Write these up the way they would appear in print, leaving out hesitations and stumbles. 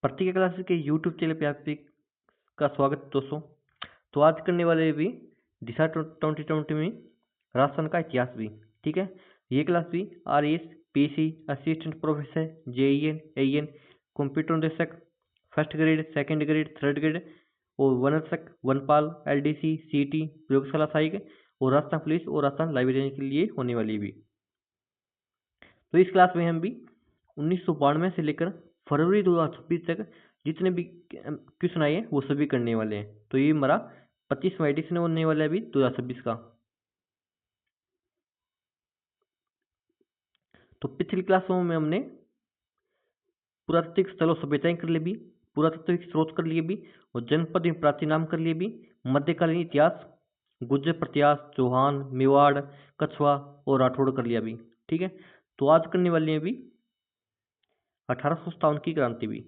प्रतिज्ञा क्लासेस के YouTube channel पे आप का स्वागत है दोस्तों। तो आज करने वाले भी दिशा 2020 में राजस्थान का इतिहास भी। ठीक है, ये क्लास भी RAS PC assistant professor JEN AEN computer निदेशक first grade second grade third grade और वनरक्षक वनपाल LDC CT प्रयोगशाला सहायक और राजस्थान पुलिस और राजस्थान लाइब्रेरियन के लिए होने वाली भी। तो इस क्लास में हम भी 1992 से लेकर फरवरी 2026 तक जितने भी क्वेश्चन आए हैं वो सभी करने वाले हैं। तो ये हमारा 25वां एडिशन होने वाला है अभी 2026 का। तो पिछली क्लासों में हमने पुरातात्विक स्थलों सभ्यताएं कर ली भी, पुरातात्विक स्रोत कर लिए भी, और जनपद में प्राचीन नाम कर लिए भी, मध्यकालीन इतिहास गुर्जर प्रत्याश चौहान मेवाड़ कछवा और राठौड़ कर लिया भी। ठीक है, तो आज करने वाले हैं भी 1857 की क्रांति भी।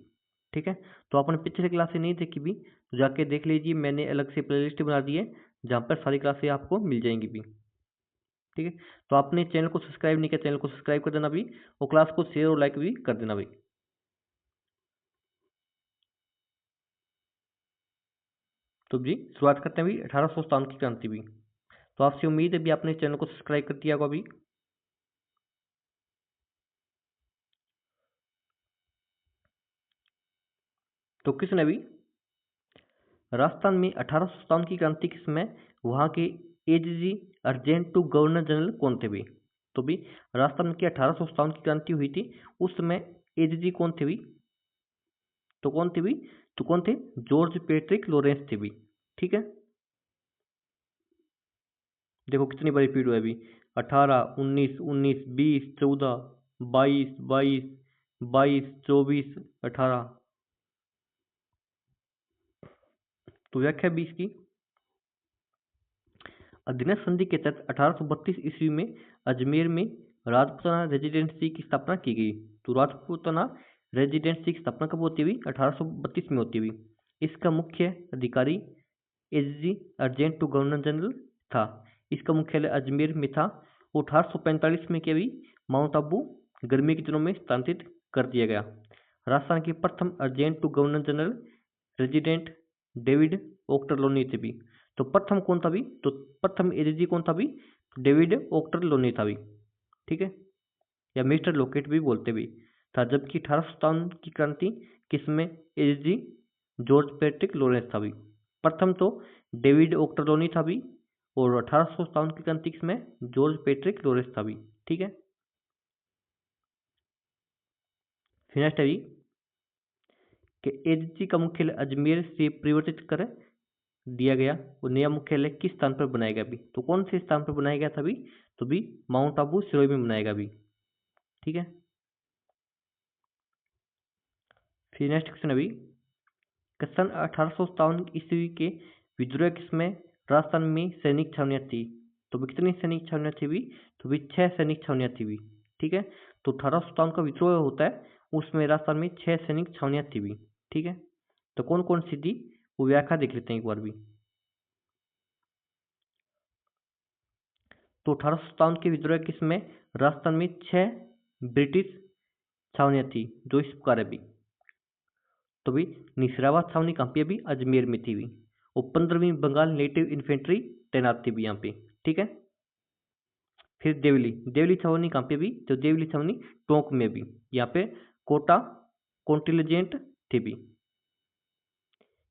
ठीक है, तो आपने पिछले क्लासे नहीं देखी भी तो जाके देख लीजिए, मैंने अलग से प्लेलिस्ट बना दी है जहाँ पर सारी क्लासें आपको मिल जाएंगी भी। ठीक है, तो आपने चैनल को सब्सक्राइब नहीं किया, चैनल को सब्सक्राइब कर देना भी, और क्लास को शेयर और लाइक भी कर देना भी। तो जी शुरुआत करते हैं भी 1857 की क्रांति भी। तो आपसे उम्मीद है भी आपने चैनल को सब्सक्राइब कर दिया होगा अभी। तो किसने अभी राजस्थान में 1857 की क्रांति के समय वहाँ के AGG agent to governor general कौन थे भी। तो भी राजस्थान में की 1857 की क्रांति हुई थी, उस समय एजीजी कौन थे भी, तो कौन थे भी, तो कौन थे, जॉर्ज पैट्रिक लॉरेंस थे भी। ठीक है, देखो कितनी बारी रिपीट हुआ है अभी, 18 19 19 20 14 22 22 22 24 18। तो व्याख्या 20 की, अधीनस्थ संधि के तहत 1832 ईस्वी में अजमेर में राजपूताना रेजिडेंसी की स्थापना की गई। तो राजपूताना रेजिडेंसी की स्थापना कब होती हुई, 1832 में होती हुई। इसका मुख्य अधिकारी एजी अर्जेंट टू गवर्नर जनरल था। इसका मुख्यालय अजमेर में था। 1845 में क्या भी माउंट आबू गर्मी के दिनों में स्थानांतरित कर दिया गया। राजस्थान के प्रथम agent to governor general resident David Ochterlony थे भी। तो प्रथम कौन था भी, तो प्रथम एजीजी कौन था भी, डेविड ओक्टरलोनी था भी। ठीक है, या मिस्टर लोकेट भी बोलते भी था। जबकि 1857 की क्रांति किसमें एजीजी जॉर्ज पैट्रिक लॉरेंस था भी। प्रथम तो डेविड ओक्टरलोनी था भी, और 1857 की क्रांति किसमें जॉर्ज पैट्रिक लॉरेंस था भी। ठीक है, फिर नेक्स्ट है कि एजीजी का मुख्यालय अजमेर से परिवर्तित कर दिया गया और नया मुख्यालय किस स्थान पर बनाया गया भी, तो कौन से स्थान पर बनाया गया था भी, तो भी माउंट आबू सिरोही में बनाया गया भी। ठीक है, फिर नेक्स्ट क्वेश्चन अभी, सन 1857 ईस्वी के विद्रोह किसमें राजस्थान में सैनिक छावनियां थी। तो भी कितनी सैनिक छावनियां थी भी, तो भी 6 सैनिक छावनियां थी भी। ठीक है, तो 1857 का विद्रोह होता है, उसमें राजस्थान में 6 सैनिक छावनियां थी भी। ठीक है, तो कौन कौन सी थी वो व्याख्या देख लेते हैं एक बार भी। तो 1857 के विद्रोह किसमें राजस्थान में 6 ब्रिटिश छावनियां थी, जो इस प्रकार है भी। तो भी निसराबाद छावनी कहाँ पे, अभी अजमेर में थी भी, और 15वीं बंगाल नेटिव इन्फेंट्री तैनात थी भी यहाँ पे। ठीक है, फिर देवली, देवली छावनी कहाँ पे भी, तो देवली छावनी टोंक में भी, यहाँ पे कोटा कॉन्टिलीजेंट थे भी।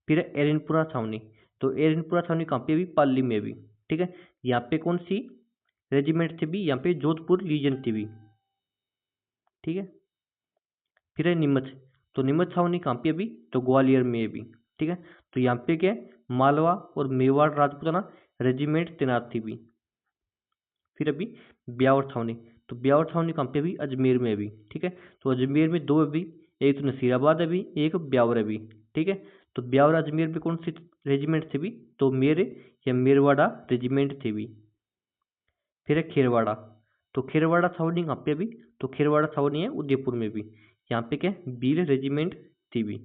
फिर एरनपुरा छावनी, तो एरनपुरा छावनी कहाँ पे भी, पाली में भी। ठीक है, यहाँ पे कौन सी रेजिमेंट थी भी, यहाँ पे जोधपुर लीजन थी भी। ठीक है, फिर है नीमच, तो नीमच छावनी कहाँ पे अभी, तो ग्वालियर में भी। ठीक है, तो यहाँ पे क्या है, मालवा और मेवाड़ राजपूताना रेजिमेंट तैनात थी भी। फिर अभी ब्यावर छावनी, तो ब्यावर छावनी कहाँ पे अभी, अजमेर में भी। ठीक है, तो अजमेर में 2 अभी, एक तो नसीराबाद अभी, एक ब्यावर अभी। ठीक है, तो ब्यावर अजमेर में कौन सी रेजिमेंट थी भी, तो मेरे या मेरवाड़ा रेजिमेंट थी भी। फिर है खेरवाड़ा, तो खेरवाड़ा छावनी कहाँ पे अभी, तो खेरवाड़ा छावनी है उदयपुर में भी, यहाँ पे क्या वीर रेजिमेंट थी भी।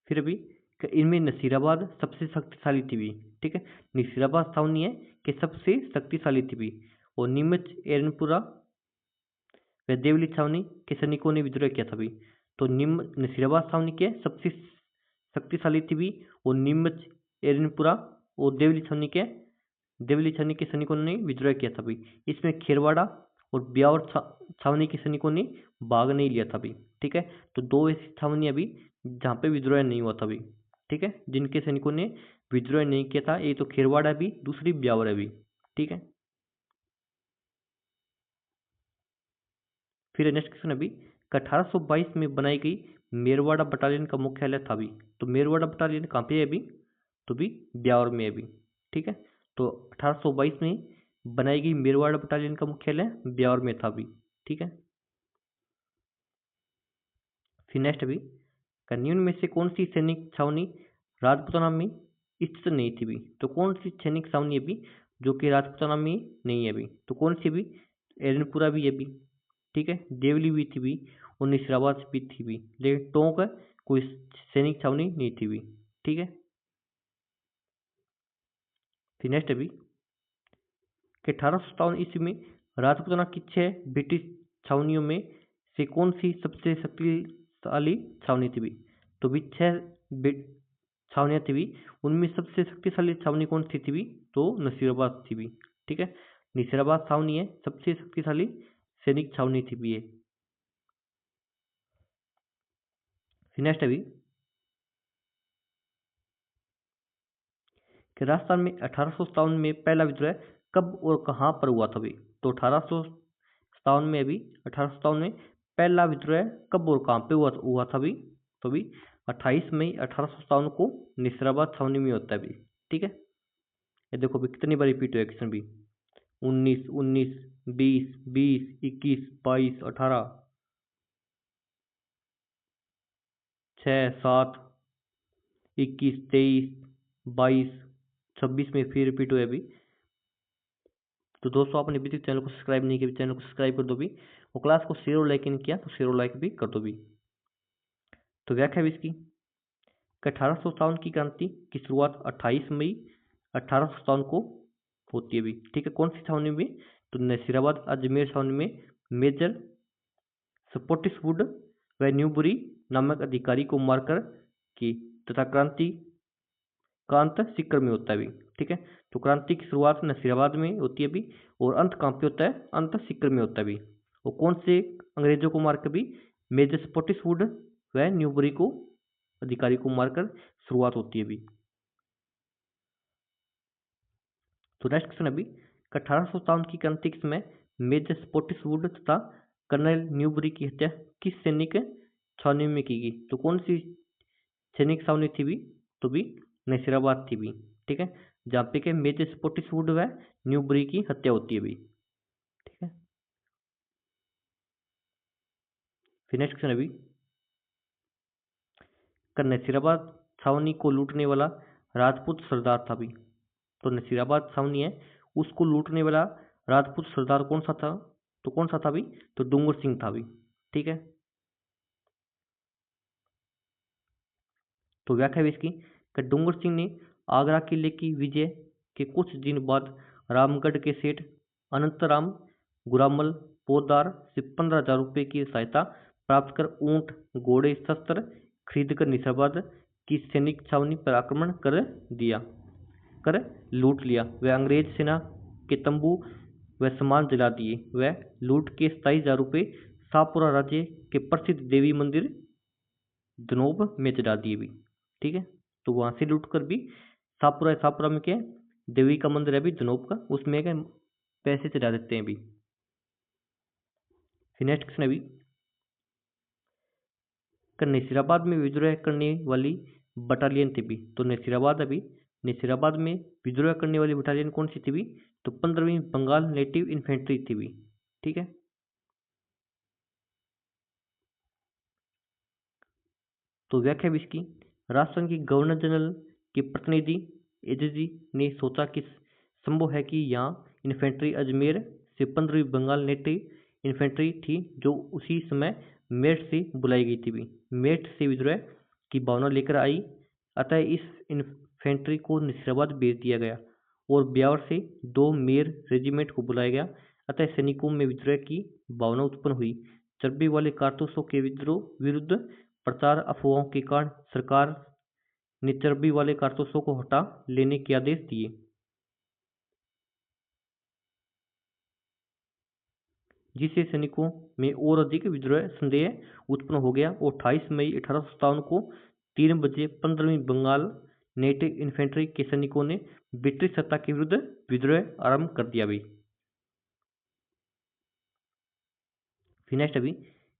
फिर अभी इनमें नसीराबाद सबसे शक्तिशाली थी भी। ठीक है, नसीराबाद छावनी है कि सबसे शक्तिशाली थी भी, और नीमच एरनपुरा व देवली छावनी के सैनिकों ने विद्रोह किया था भी। तो निम्न नसीराबाद छावनी के सबसे शक्तिशाली थी भी, और नीमच, एरनपुरा और देवली छावनी के सैनिकों ने विद्रोह किया था भी। इसमें खेरवाड़ा और ब्यावर छावनी के सैनिकों ने भाग नहीं लिया था भी। ठीक है, तो दो ऐसी छावनियां भी जहाँ पे विद्रोह नहीं हुआ था भी। ठीक है, जिनके सैनिकों ने विद्रोह नहीं किया था, एक तो खेरवाड़ा भी, दूसरी ब्यावर भी। ठीक है, फिर नेक्स्ट क्वेश्चन अभी 1822 में बनाई गई मेरवाड़ा बटालियन का मुख्यालय था भी। तो मेरवाड़ा बटालियन कहाँ पे है अभी? तो भी ब्यावर में है अभी। ठीक है, तो 1822 में बनाई गई मेरवाड़ा बटालियन का मुख्यालय ब्यावर में था अभी। ठीक है, फिर नेक्स्ट अभी निम्न में से कौन सी सैनिक छावनी राजपूताना में स्थित नहीं थी भी? तो कौन सी सैनिक छावनी अभी जो कि राजपूताना में नहीं है अभी? तो कौन सी अभी? एरनपुरा भी है अभी। ठीक है, देवली भी थी भी, और निसराबाद भी थी भी, लेकिन टोंक कोई सैनिक छावनी नहीं थी भी। ठीक है, फिर नेक्स्ट अभी कि 1857 ईस्वी में राजपूताना की 6 ब्रिटिश छावनियों में से कौन सी सबसे शक्तिशाली छावनी थी भी? तो भी 6 छावनियां थी भी, उनमें सबसे शक्तिशाली छावनी कौन सी थी भी? तो नसीराबाद थी भी। ठीक है, नसीराबाद छावनी है सबसे शक्तिशाली सैनिक छावनी थी भी ये। फिर नेक्स्ट अभी कि राजस्थान में 1857 में पहला विद्रोह कब और कहाँ पर हुआ था भी? तो 1857 में अभी 1857 में पहला विद्रोह कब और कहाँ पे हुआ था भी? तो भी 28 मई 1857 को निसराबाद छावनी में होता है भी। ठीक है, ये देखो भी कितनी बार रिपीट हुआ क्वेश्चन भी। 19, 19, 20, 20, 21, 22, 18, 6, 7, 21, 23, 22, 26 में फिर रिपीट हुआ अभी। तो दोस्तों आपने अभी तक चैनल को सब्सक्राइब नहीं किया, चैनल को सब्सक्राइब कर दो भी, और क्लास को शेयर और लाइक नहीं किया तो शेयर और लाइक भी कर दो भी। तो व्याख्या भी इसकी 1857 की क्रांति की शुरुआत 28 मई 1857 को होती है भी। ठीक है, कौन सी छावनी में? तो नसीराबाद अजमेर छावनी में मेजर स्पॉटिसवुड व न्यूबरी नामक अधिकारी को मारकर की, तथा क्रांति का अंत सीकर में होता है भी। ठीक है, तो क्रांति की शुरुआत नसीराबाद में होती है भी, और अंत कहाँ पे होता है? अंत सीकर में होता है भी। और कौन से अंग्रेजों को मारकर भी? मेजर स्पॉटिसवुड व न्यूबरी को अधिकारी को मारकर शुरुआत होती है भी। तो नेक्स्ट क्वेश्चन अभी 1857 की क्रांति के समय मेजर स्पॉटिसवुड तथा कर्नल न्यूबरी की हत्या किस सैनिक छावनी में की गई? तो कौन सी सैनिक छावनी थी भी? तो भी नसीराबाद थी भी। ठीक है, जहाँ पे के मेजर स्पॉटिसवुड व न्यूबरी की हत्या होती है भी। ठीक है, फिर नेक्स्ट क्वेश्चन अभी नसीराबाद छावनी को लूटने वाला राजपूत सरदार था भी। तो नसीराबाद छावनी है, उसको लूटने वाला राजपूत सरदार कौन सा था? तो कौन सा था भी? तो डूंगर सिंह था भी। ठीक है, तो व्याख्या भी इसकी कि डूंगर सिंह ने आगरा किले की विजय के कुछ दिन बाद रामगढ़ के सेठ अनंतराम गुरामल पोदार से 15,000 रुपये की सहायता प्राप्त कर ऊंट, घोड़े, शस्त्र खरीदकर निजामाबाद की सैनिक छावनी पर आक्रमण कर लूट लिया। वह अंग्रेज सेना के तंबू व सामान जला दिए। वह लूट के 27,000 रुपये शाहपुरा राज्य के प्रसिद्ध देवी मंदिर धनोब में चढ़ा दिए भी। ठीक है, तो वहां से लूट कर भी शाहपुरा में क्या है? देवी का मंदिर है भी धनोब का, उसमें क्या पैसे चढ़ा देते हैं भी। फिर नेक्स्ट क्वेश्चन अभी नसीराबाद में विद्रोह करने वाली बटालियन थी भी। तो नसीराबाद में विद्रोह करने वाली बटालियन कौन सी थी भी? तो 15वीं बंगाल नेटिव इन्फेंट्री थी भी। ठीक है, तो व्याख्या भी इसकी राजस्थान की गवर्नर जनरल के प्रतिनिधि एजेजी ने सोचा कि संभव है कि यहाँ इन्फेंट्री अजमेर से 15वीं बंगाल नेटिव इन्फेंट्री थी, जो उसी समय मेरठ से बुलाई गई थी भी। मेरठ से विद्रोह की भावना लेकर आई, अतः इस इन्फेंट्री को नसीराबाद भेज दिया गया और ब्यावर से 2 मेयर रेजिमेंट को बुलाया गया। अतः सैनिकों में विद्रोह की भावना उत्पन्न हुई। चर्बी वाले कारतूसों के विद्रोह विरुद्ध प्रचार अफवाहों के कारण सरकार ने चर्बी वाले कारतूसों को हटा लेने के आदेश दिए, जिससे सैनिकों में और अधिक विद्रोह संदेह उत्पन्न हो गया और 28 मई 1857 को 3 बजे 15वीं बंगाल नेटिव इन्फेंट्री के सैनिकों ने ब्रिटिश सत्ता के विरुद्ध विद्रोह आरंभ कर दिया। फिर नेक्स्ट अभी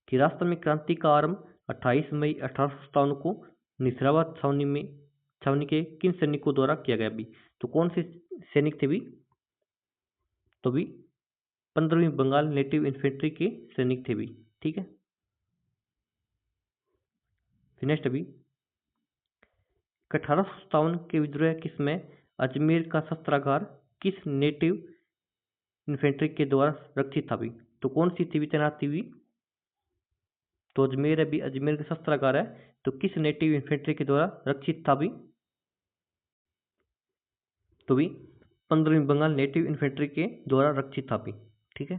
कि राजस्थान में क्रांति का आरंभ 28 मई 1857 को निजाराबाद छावनी के किन सैनिकों द्वारा किया गया भी? तो कौन से सैनिक थे भी? तो भी 15वीं बंगाल नेटिव इन्फेंट्री के सैनिक थे भी। ठीक है, फिर नेक्स्ट अभी 1857 के विद्रोह के समय अजमेर का शस्त्रागार किस नेटिव इन्फेंट्री के द्वारा रक्षित था भी? तो कौन सी थी तैनात थी भी? तो अजमेर का शस्त्रागार है, तो किस नेटिव इन्फेंट्री के द्वारा रक्षित था भी? तो भी 15वीं बंगाल नेटिव इन्फेंट्री के द्वारा रक्षित था भी। ठीक है,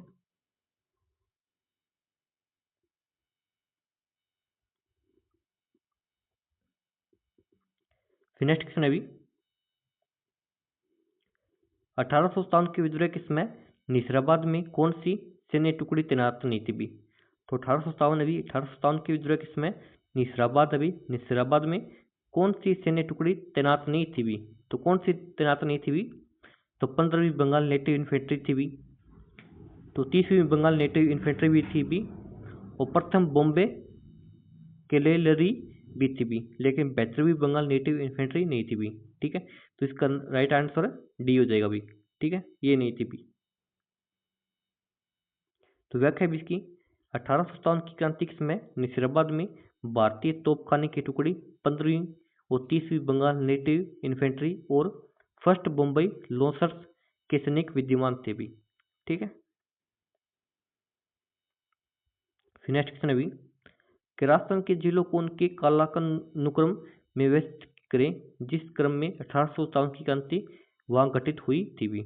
फिर नेक्स्ट क्वेश्चन है अभी 1857 के विद्रोह के समय निजाराबाद में कौन सी सैन्य टुकड़ी तैनात नहीं थी भी? तो 1857 के विद्रोह के समय निजाराबाद में कौन सी सैन्य टुकड़ी तैनात नहीं थी भी? तो कौन सी तैनात नहीं थी भी? तो 15वीं बंगाल नेटिव इन्फेंट्री थी भी, तो 30वीं बंगाल नेटिव इन्फेंट्री भी थी भी, और प्रथम बॉम्बे कैलेलरी भी थी भी, लेकिन 72वीं बंगाल नेटिव इन्फेंट्री नहीं थी भी। ठीक है, तो इसका राइट आंसर डी हो जाएगा भी। ठीक है, ये नहीं थी भी। तो व्याख्या भी इसकी 1857 की क्रांति के समय निजाराबाद में भारतीय तोपखाने की टुकड़ी 15वीं और 30वीं बंगाल नेटिव इन्फेंट्री और फर्स्ट बम्बई लॉन्सर्स के सैनिक विद्यमान थे भी। ठीक है, फिर नेक्स्ट क्वेश्चन अभी कि राजस्थान के जिलों को उनके कालानुक्रम में व्यवस्थित करें जिस क्रम में 1857 की क्रांति वहां घटित हुई थी भी।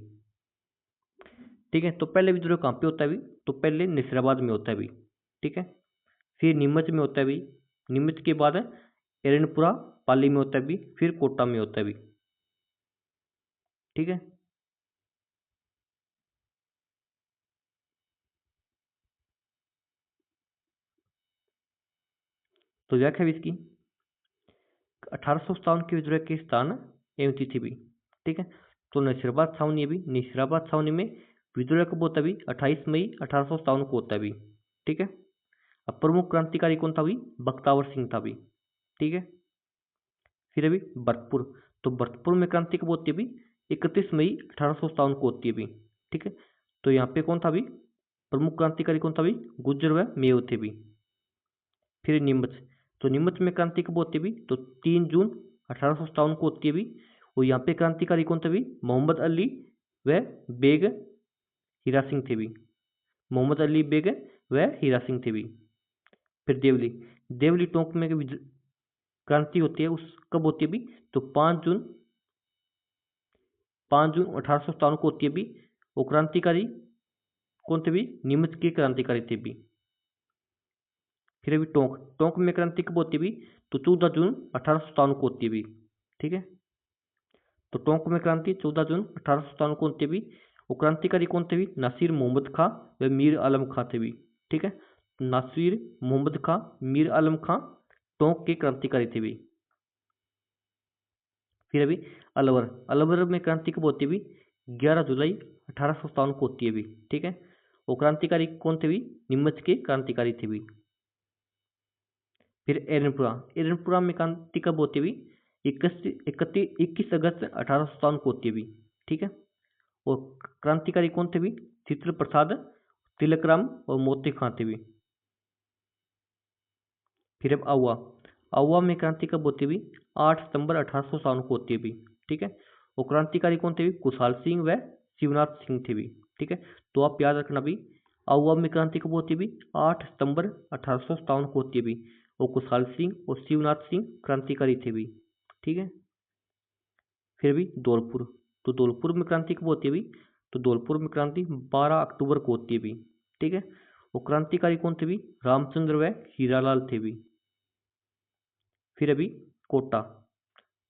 ठीक है, तो पहले विद्रोह कहाँ पे होता है भी? तो पहले निजाराबाद में होता है भी। ठीक है, फिर नीमच में होता है भी, नीमच के बाद एरनपुरा पाली में होता है भी, फिर कोटा में होता है भी। ठीक है, तो व्याख्या भी इसकी 1857 के विद्रोह के स्थान एवं तिथि भी। ठीक है, तो नसीराबाद छावनी भी, नसीराबाद छावनी में विद्रोह कब होता भी? 28 मई 1857 को होता भी। ठीक है, अब प्रमुख क्रांतिकारी कौन था भी? बख्तावर सिंह था भी। ठीक है, फिर अभी भरतपुर, तो भरतपुर में क्रांति कब होती है भी? 31 मई 1857 को होती है भी। ठीक है, तो यहाँ पे कौन था भी? प्रमुख क्रांतिकारी कौन था भी? गुर्जर व मेव थे भी। फिर नीमच, तो नीमच में क्रांति कब होती है भी? तो 3 जून 1857 को होती है भी, और यहाँ पे क्रांतिकारी कौन थे भी? मोहम्मद अली व बेग हीरा सिंह थे भी। मोहम्मद अली बेग व हीरा सिंह थे भी। फिर देवली, देवली टोंक में क्रांति होती है, उस कब होती है भी? तो 5 जून 1857 को होती है भी, वो क्रांतिकारी कौन थे भी? नीमच के क्रांतिकारी थे भी। फिर अभी टोंक, टोंक में क्रांति कब होती है भी? तो 14 जून 1857 को होती है भी। ठीक है, तो टोंक में क्रांति 14 जून 1857 को होती है भी, वो क्रांतिकारी कौन थे भी? नासिर मोहम्मद खां व मीर आलम खां थे भी। ठीक है, नासिर मोहम्मद खां, मीर आलम खां टोंक के क्रांतिकारी थे भी। फिर अभी अलवर, अलवर में क्रांति कब होती है भी? 11 जुलाई 1857 को होती है भी। ठीक है, वो क्रांतिकारी कौन थे भी? नीमच के क्रांतिकारी थे भी। फिर एरनपुरा, एरनपुरा में क्रांति कब होती है भी? 21 अगस्त 1857 को होती है भी। ठीक है, और क्रांतिकारी कौन थे भी? चित्र प्रसाद, तिलकराम और मोती खां थे भी। फिर अब आउआ, आउआ में क्रांति कब होती है भी? 8 सितंबर 1857 को होती है भी। ठीक है, वो क्रांतिकारी कौन थे भी? कुशाल सिंह व शिवनाथ सिंह थे भी। ठीक है, तो आप याद रखना भी आउआ में क्रांति कब होती है भी? 8 सितंबर 1857 को होती है भी, वो कुशाल सिंह और शिवनाथ सिंह क्रांतिकारी थे भी। ठीक है, फिर भी धौलपुर, तो धौलपुर में क्रांति कब होती है भी? तो धौलपुर में क्रांति 12 अक्टूबर को होती है भी, ठीक है। वो क्रांतिकारी कौन थे भी? रामचंद्र व हीरालाल थे भी। फिर अभी कोटा,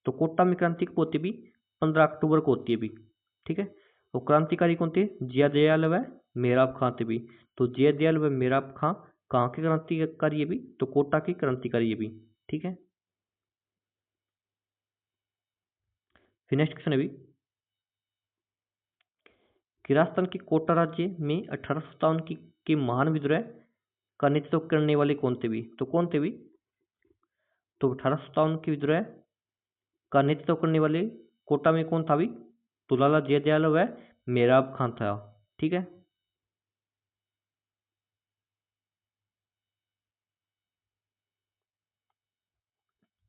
तो कोटा में क्रांति कब होती है भी? 15 अक्टूबर को होती है भी, ठीक है। वो क्रांतिकारी कौन थे? जिया दयाल व मेहराब खां थे भी। तो जिया दयाल व मेहराब खां कहाँ के क्रांतिकारी है भी? तो कोटा के क्रांतिकारी है भी, ठीक है। फिर नेक्स्ट क्वेश्चन है भी कि राजस्थान के कोटा राज्य में 1857 की के महान विद्रोह का नेतृत्व करने वाले कौन थे भी? तो कौन थे भी? तो 1857 के विद्रोह का नेतृत्व करने वाले कोटा में कौन था भी? तो लाला जयदयाल व मेहराब खां था, ठीक है।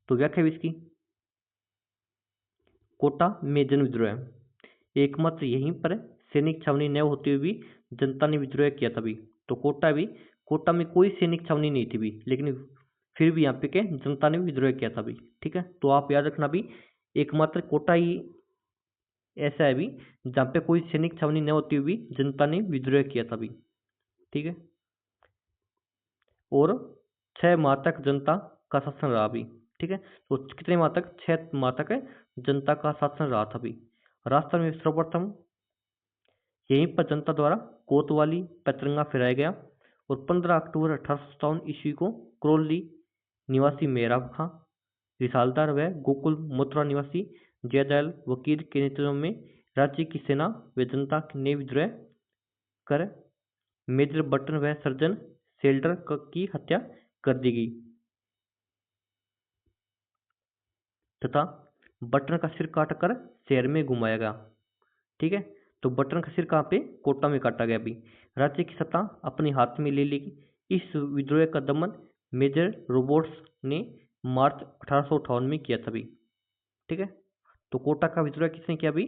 तो व्याख्या भी इसकी, कोटा में जन विद्रोह एकमात्र यहीं पर सैनिक छावनी न होते हुए भी जनता ने विद्रोह किया था भी। तो कोटा में कोई सैनिक छावनी नहीं थी भी, लेकिन फिर भी यहाँ पे क्या जनता ने विद्रोह किया था भी, ठीक है। तो आप याद रखना भी, एकमात्र कोटा ही ऐसा है भी जहाँ पे कोई सैनिक छावनी न होती हुई भी जनता ने विद्रोह किया था भी, ठीक है। और 6 माह तक जनता का शासन रहा भी, ठीक है। तो कितने माह तक? 6 माह तक जनता का शासन रहा था भी। राजस्थान में सर्वप्रथम यहीं पर जनता द्वारा कोतवाली पर तिरंगा फहराया गया और 15 अक्टूबर 1857 ईस्वी को क्रोली निवासी मेहराब खां, रिसालदार व गोकुल मथुरा निवासी जयदयाल वकील के नेतृत्व में राज्य की सेना व जनता ने विद्रोह कर मेजर बटन व सर्जन सेल्डर की हत्या कर दी गई तथा बटन का सिर काटकर शहर में घुमाया गया, ठीक है। तो बटन का सिर कहाँ पे? कोटा में काटा गया भी। राज्य की सत्ता अपने हाथ में ले ली। इस विद्रोह का दमन मेजर रोबोट्स ने मार्च 1858 में किया था भी, ठीक है। तो कोटा का विद्रोह किसने किया भी?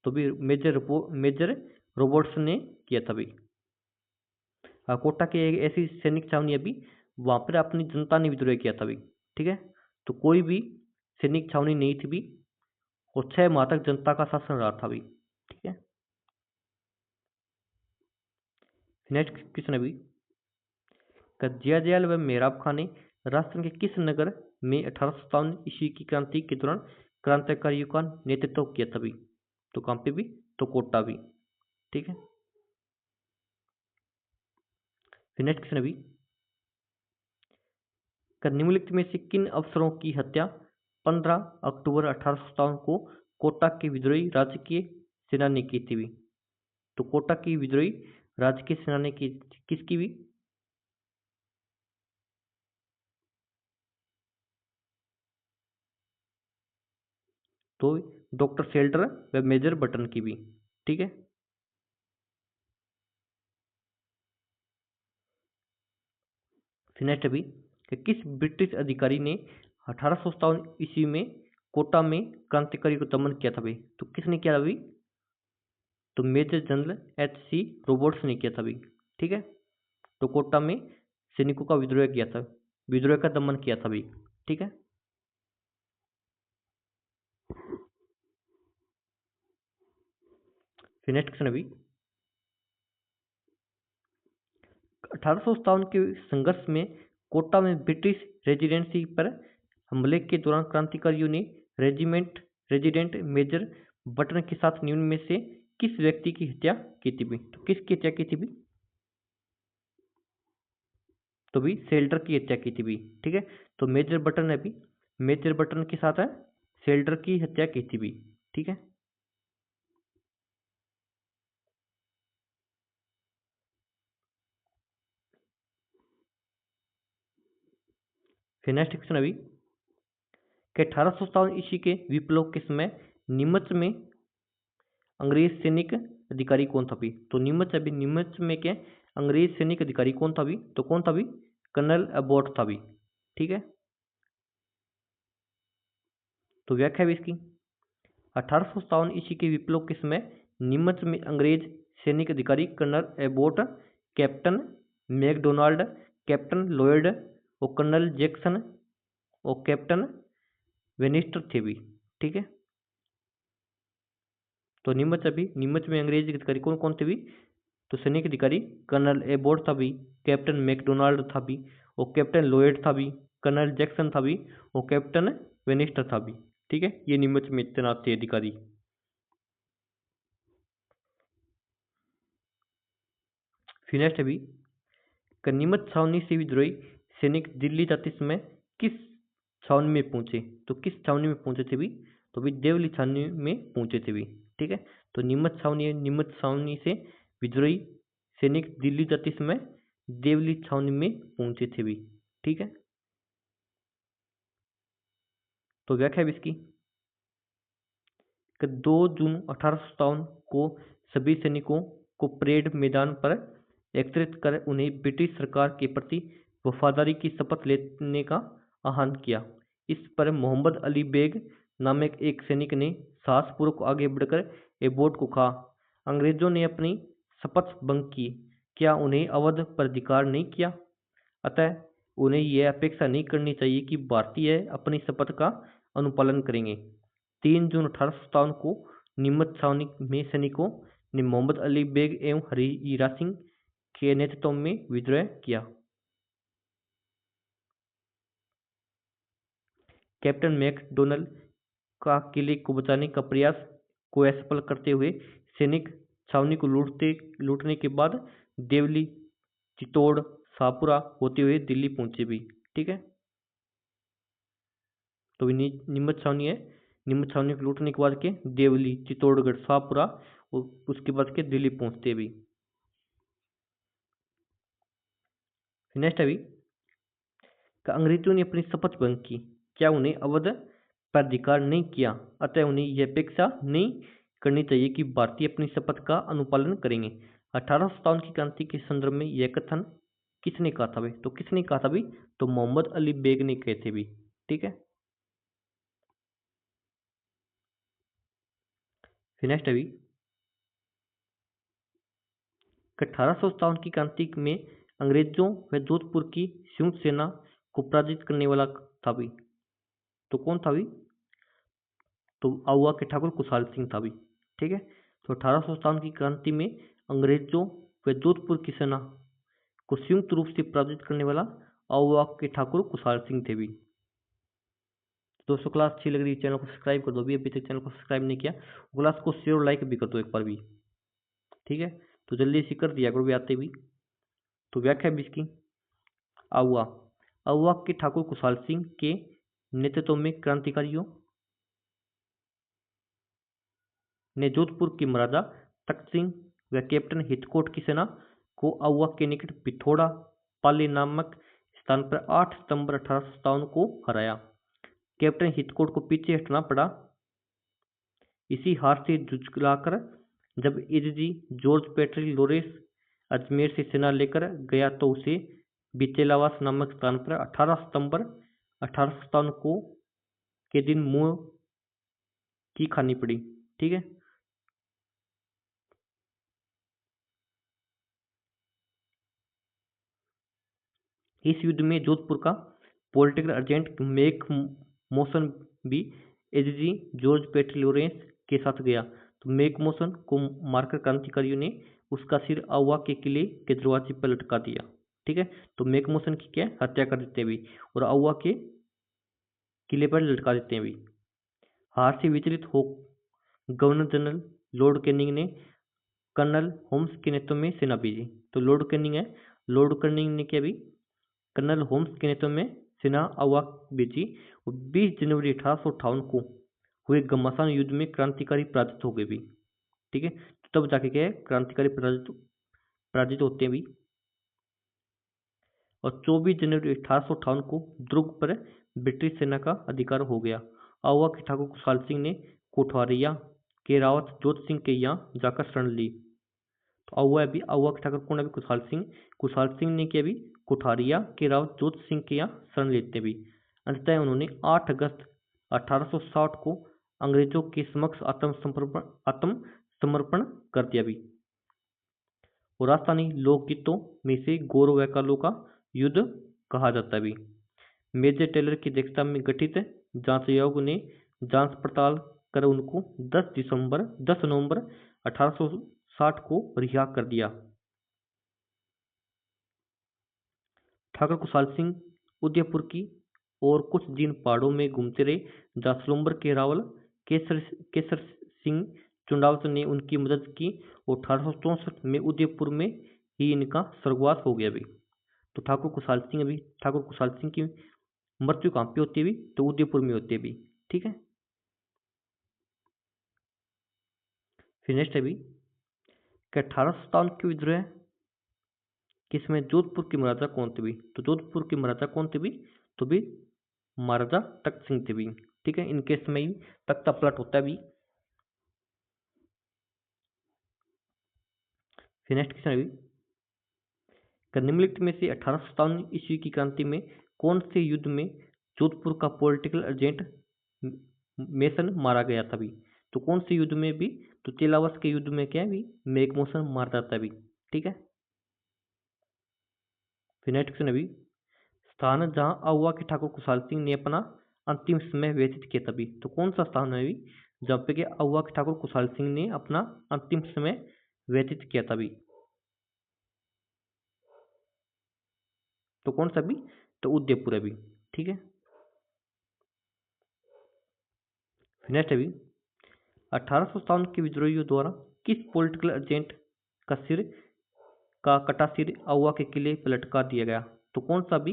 तो भी मेजर रोबोट्स ने किया था भी। कोटा की एक ऐसी सैनिक छावनी अभी वहां पर अपनी जनता ने विद्रोह किया था भी, ठीक है। तो कोई भी सैनिक छावनी नहीं थी भी और 6 माह तक जनता का शासन रहा था भी, ठीक है। नेक्स्ट क्वेश्चन अभी जियादयाल व मेहराब खां ने राजस्थान के किस नगर में 1857 ईस्वी की क्रांति के दौरान क्रांतिकारियों का नेतृत्व किया था भी? तो कहाँ पे भी? तो कोटा भी, ठीक है। फिर नेक्स्ट क्वेश्चन अभी निम्नलिखित में से किन अफसरों की हत्या 15 अक्टूबर 1857 को कोटा के विद्रोही राजकीय सेना ने की थी भी? तो कोटा की विद्रोही राजकीय सेना ने की किसकी भी? तो डॉक्टर सेल्टर व मेजर बटन की भी, ठीक है। फिर नेक्स्ट अभी कि किस ब्रिटिश अधिकारी ने 1857 ईस्वी में कोटा में क्रांतिकारी को दमन किया था भाई? तो किसने किया था भाई? तो मेजर जनरल H.C. रोबर्ट्स ने किया था भाई, ठीक है। तो कोटा में सैनिकों का विद्रोह किया था, विद्रोह का दमन किया था भाई, ठीक है। फिर नेक्स्ट क्वेश्चन अभी 1857 के संघर्ष में कोटा में ब्रिटिश रेजिडेंसी पर हमले के दौरान क्रांतिकारियों ने रेजिडेंट मेजर बटन के साथ निम्न में से किस व्यक्ति की हत्या की थी भी? तो किसकी हत्या की थी भी? तो भी सेल्डर की हत्या की थी भी, ठीक है। तो मेजर बटन है भी, मेजर बटन के साथ है सेल्डर की हत्या की थी भी, ठीक है। फिर नेक्स्ट क्वेश्चन अभी कि 1857 ईस्वी के विप्लव के समय नीमच में अंग्रेज सैनिक अधिकारी कौन था भी? तो नीमच में क्या अंग्रेज सैनिक अधिकारी कौन था भी? तो कौन था भी? कर्नल अबॉट था भी, ठीक है। तो व्याख्या भी इसकी 1857 ईस्वी के विप्लव के समय नीमच में अंग्रेज सैनिक अधिकारी colonel Abbott, captain McDonald, captain Lloyd और कर्नल जैक्सन और कैप्टन वेनिस्टर थे भी, ठीक है। तो नीमच में अंग्रेजी अधिकारी कौन कौन थे भी? तो सैनिक अधिकारी कर्नल एबोट था भी, कैप्टन मैकडोनाल्ड था भी, और कैप्टन लोयड था भी, कर्नल जैक्सन था भी, और कैप्टन वेनिस्टर था भी। ठीक है, ये नीमच में तैनात थे अधिकारी। फिर नेक्स्ट है भी, नीमच छावनी से विद्रोही सैनिक दिल्ली जाते समय किस छावनी में पहुंचे? तो किस छावनी में पहुंचे थे भी? तो भी देवली छावनी में पहुंचे थे भी। ठीक है, तो नीमच छावनी है, नीमच छावनी से विद्रोही सैनिक दिल्ली जाते समय देवली छावनी में पहुंचे थे भी। ठीक है, तो व्याख्या है इसकी कि 2 जून 1857 को सभी सैनिकों को परेड मैदान पर एकत्रित कर उन्हें ब्रिटिश सरकार के प्रति वफादारी की शपथ लेने का आह्वान किया। इस पर मोहम्मद अली बेग नामक एक सैनिक ने साहसपूर्वक आगे बढ़कर एबोट को कहा, अंग्रेजों ने अपनी शपथ भंग की, क्या उन्हें अवध पर अधिकार नहीं किया? अतः उन्हें यह अपेक्षा नहीं करनी चाहिए कि भारतीय अपनी शपथ का अनुपालन करेंगे। 3 जून 1857 को नीमच छावनी में सैनिकों ने मोहम्मद अली बेग एवं हरीरा सिंह के नेतृत्व में विद्रोह किया। कैप्टन मैकडोनल का किले को बचाने का प्रयास को असफल करते हुए सैनिक छावनी को लूटने के बाद देवली, चित्तौड़, शाहपुरा होते हुए दिल्ली पहुंचे भी। ठीक है, तो नीमच छावनी है, नीमच छावनी को लूटने के बाद के देवली, चित्तौड़गढ़, शाहपुरा और उसके बाद के दिल्ली पहुंचते भी। नेक्स्ट अभी, अंग्रेजों ने अपनी शपथ भंग की, क्या उन्हें अवध पर अधिकार नहीं किया? अतः उन्हें यह अपेक्षा नहीं करनी चाहिए कि भारतीय अपनी शपथ का अनुपालन करेंगे। 1857 की क्रांति के संदर्भ में यह कथन किसने कहा था भाई? तो किसने कहा था भाई? तो मोहम्मद अली बेग ने कहे थे भी। ठीक है, फिर नेक्स्ट अभी, 1857 की क्रांति में अंग्रेजों व जोधपुर की संयुक्त सेना को पराजित करने वाला था भी। तो कौन था भी? तो आउवा के ठाकुर कुशाल सिंह था भी। ठीक है, तो 1857 की क्रांति में अंग्रेजों व जोधपुर की सेना को संयुक्त रूप से पराजित करने वाला आउवा के ठाकुर कुशाल सिंह थे भी। दोस्तों, क्लास अच्छी लग रही है, चैनल को सब्सक्राइब कर दो भी, अभी तक चैनल को सब्सक्राइब नहीं किया, क्लास को शेयर और लाइक भी कर दो एक बार भी। ठीक है, तो जल्दी से कर दिया करो भी आते भी। तो व्याख्या भी इसकी, आउवा आउवा के ठाकुर कुशाल सिंह के नेतृत्व में क्रांतिकारियों ने जोधपुर के महाराजा तख्त सिंह व कैप्टन हितकोट की सेना को आउवा के निकट पिथौरा पाली नामक स्थान पर 8 सितंबर 1857 को हराया। कैप्टन हितकोट को पीछे हटना पड़ा। इसी हार से जुझलाकर जब AGG George Patrick Lawrence Ajmer से सेना लेकर गया तो उसे बिचेलावास नामक स्थान पर 18 सितंबर 1857 को के दिन मुंह की खानी पड़ी। ठीक है, इस युद्ध में जोधपुर का पॉलिटिकल एजेंट मेक मोशन भी एजीजी जॉर्ज पैट्रिक लॉरेंस के साथ गया। तो मेक मोशन को मारकर क्रांतिकारियों ने उसका सिर आउवा के किले के दरवाजे पर लटका दिया। ठीक है, तो मेक मोशन की क्या हत्या कर देते हैं भी और आउवा के किले पर लटका देते हैं भी। हार से विचलित हो गवर्नर जनरल लॉर्ड कैनिंग ने कर्नल होम्स के नेतृत्व में सेना भेजी। तो लॉर्ड कैनिंग है, लॉर्ड कैनिंग ने क्या भी कर्नल होम्स के नेतृत्व में सेना आउवा भेजी और 20 जनवरी 1858 को हुए घमासान युद्ध में क्रांतिकारी पराजित हो गए भी। ठीक है, तो तब जाके क्या है क्रांतिकारी पराजित होते हैं भी। और 24 जनवरी 1858 को दुर्ग पर ब्रिटिश सेना का अधिकार हो गया। आउवा के ठाकुर कुशाल सिंह ने कोठवारिया के रावत जोत सिंह के यहाँ जाकर शरण ली। तो आउवा के ठाकुर कौन? अभी कुशाल सिंह ने किया भी कोठारिया के रावत जोत सिंह के यहाँ शरण लेते भी। अंततः उन्होंने 8 अगस्त 1860 को अंग्रेजों के समक्ष आत्मसमर्पण कर दिया भी। और राजस्थानी लोकगीतों में से गौरव वैकालों का युद्ध कहा जाता भी। मेजर टेलर की अध्यक्षता में गठित जांच आयोग ने जांच पड़ताल कर उनको 10 नवंबर 1860 को रिहा कर दिया। ठाकुर खुशहाल सिंह उदयपुर की और कुछ दिन पहाड़ों में घूमते रहे, जहाँ सलूम्बर के रावल केसर सिंह चुंडावत ने उनकी मदद की और 1864 में उदयपुर में ही इनका स्वर्गवास हो गया भी। तो ठाकुर खुशहाल सिंह की मृत्यु कहाँ पे होती है भी? तो उदयपुर में होती है भी। ठीक है, फिर नेक्स्ट है भी कि 1857 के विद्रोह किसमें जोधपुर के महाराजा कौन थे भी? तो जोधपुर के महाराजा कौन थे भी? तो भी महाराजा तख्त सिंह थे भी। ठीक है, इनके समय ही तख्ता पलट होता है भी। फिर नेक्स्ट क्वेश्चन है भी कि निम्नलिखित में से 1857 ईस्वी की क्रांति में कौन से युद्ध में जोधपुर का पॉलिटिकल एजेंट मेसन मारा गया था भी? तो कौन से युद्ध में भी? तो चेलावस के युद्ध में क्या है भी? मेघमोसन मार जाता है भी। ठीक है, फिर नेक्स्ट क्वेश्चन है भी स्थान जहां आहुआ के ठाकुर खुशहाल सिंह ने अपना अंतिम समय व्यतीत किया था भी? तो कौन सा स्थान है भी जहाँ पे कि आहुआ के ठाकुर खुशहाल सिंह ने अपना अंतिम समय व्यतीत किया था भी? तो कौन सा भी? तो उदयपुर है भी। ठीक है, नेक्स्ट है भी 1857 के विद्रोहियों द्वारा किस पॉलिटिकल एजेंट का सिर का कटा सिर आहुआ के किले पर लटका दिया गया? तो कौन सा भी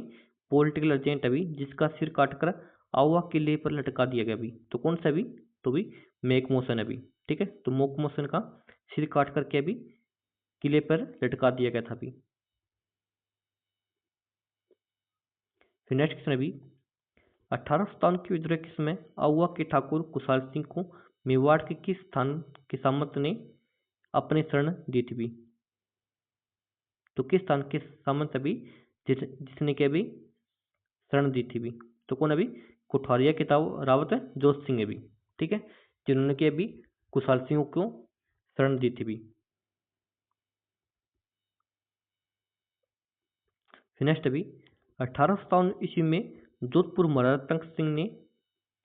पॉलिटिकल एजेंट है भी जिसका सिर काटकर आहुआ किले पर लटका दिया गया भी? तो कौन सा भी? तो भी मेकमोहसन है भी। ठीक है, तो मेकमोहसन का सिर काट करके अभी किले पर लटका दिया गया था भी। फिर नेक्स्ट क्वेश्चन है भी 1857 के विद्रोह के समय आहुआ के ठाकुर खुशहाल सिंह को मेवाड़ के किस स्थान के सामंत ने अपने शरण दी थी भी? तो किस स्थान के सामंत अभी जिसने के अभी शरण दी थी भी? तो कौन अभी? कोठारिया के रावत जोत सिंह अभी। ठीक है, जिन्होंने के अभी खुशहाल सिंह को शरण दी थी भी। फिर नेक्स्ट अभी 1857 ईस्वी में जोधपुर महाराजा तंग सिंह ने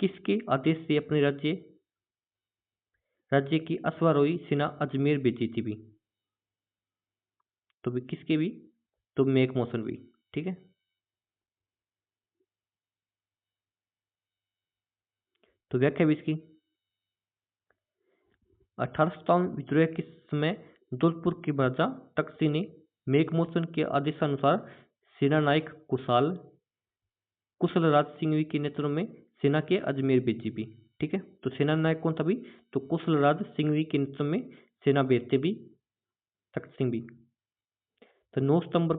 किसके आदेश से अपने राज्य की अश्वारोही सेना अजमेर भेजी थी भी? तो भी किसके भी? तो मेक मोशन भी। ठीक है, तो व्याख्या भी इसकी 1857 विद्रोह के समय जोधपुर के महाराजा तख्त सिंह ने मेघमोहन के आदेशानुसार सेनानायक कुशल राज सिंह के नेतृत्व में सेना के अजमेर भेजी भी। ठीक है, तो सेना नायक कौन था भी? तो कुशल राज सिंह के नेतृत्व में सेना भेजते भी तख्त सिंह भी। तो 9 सितंबर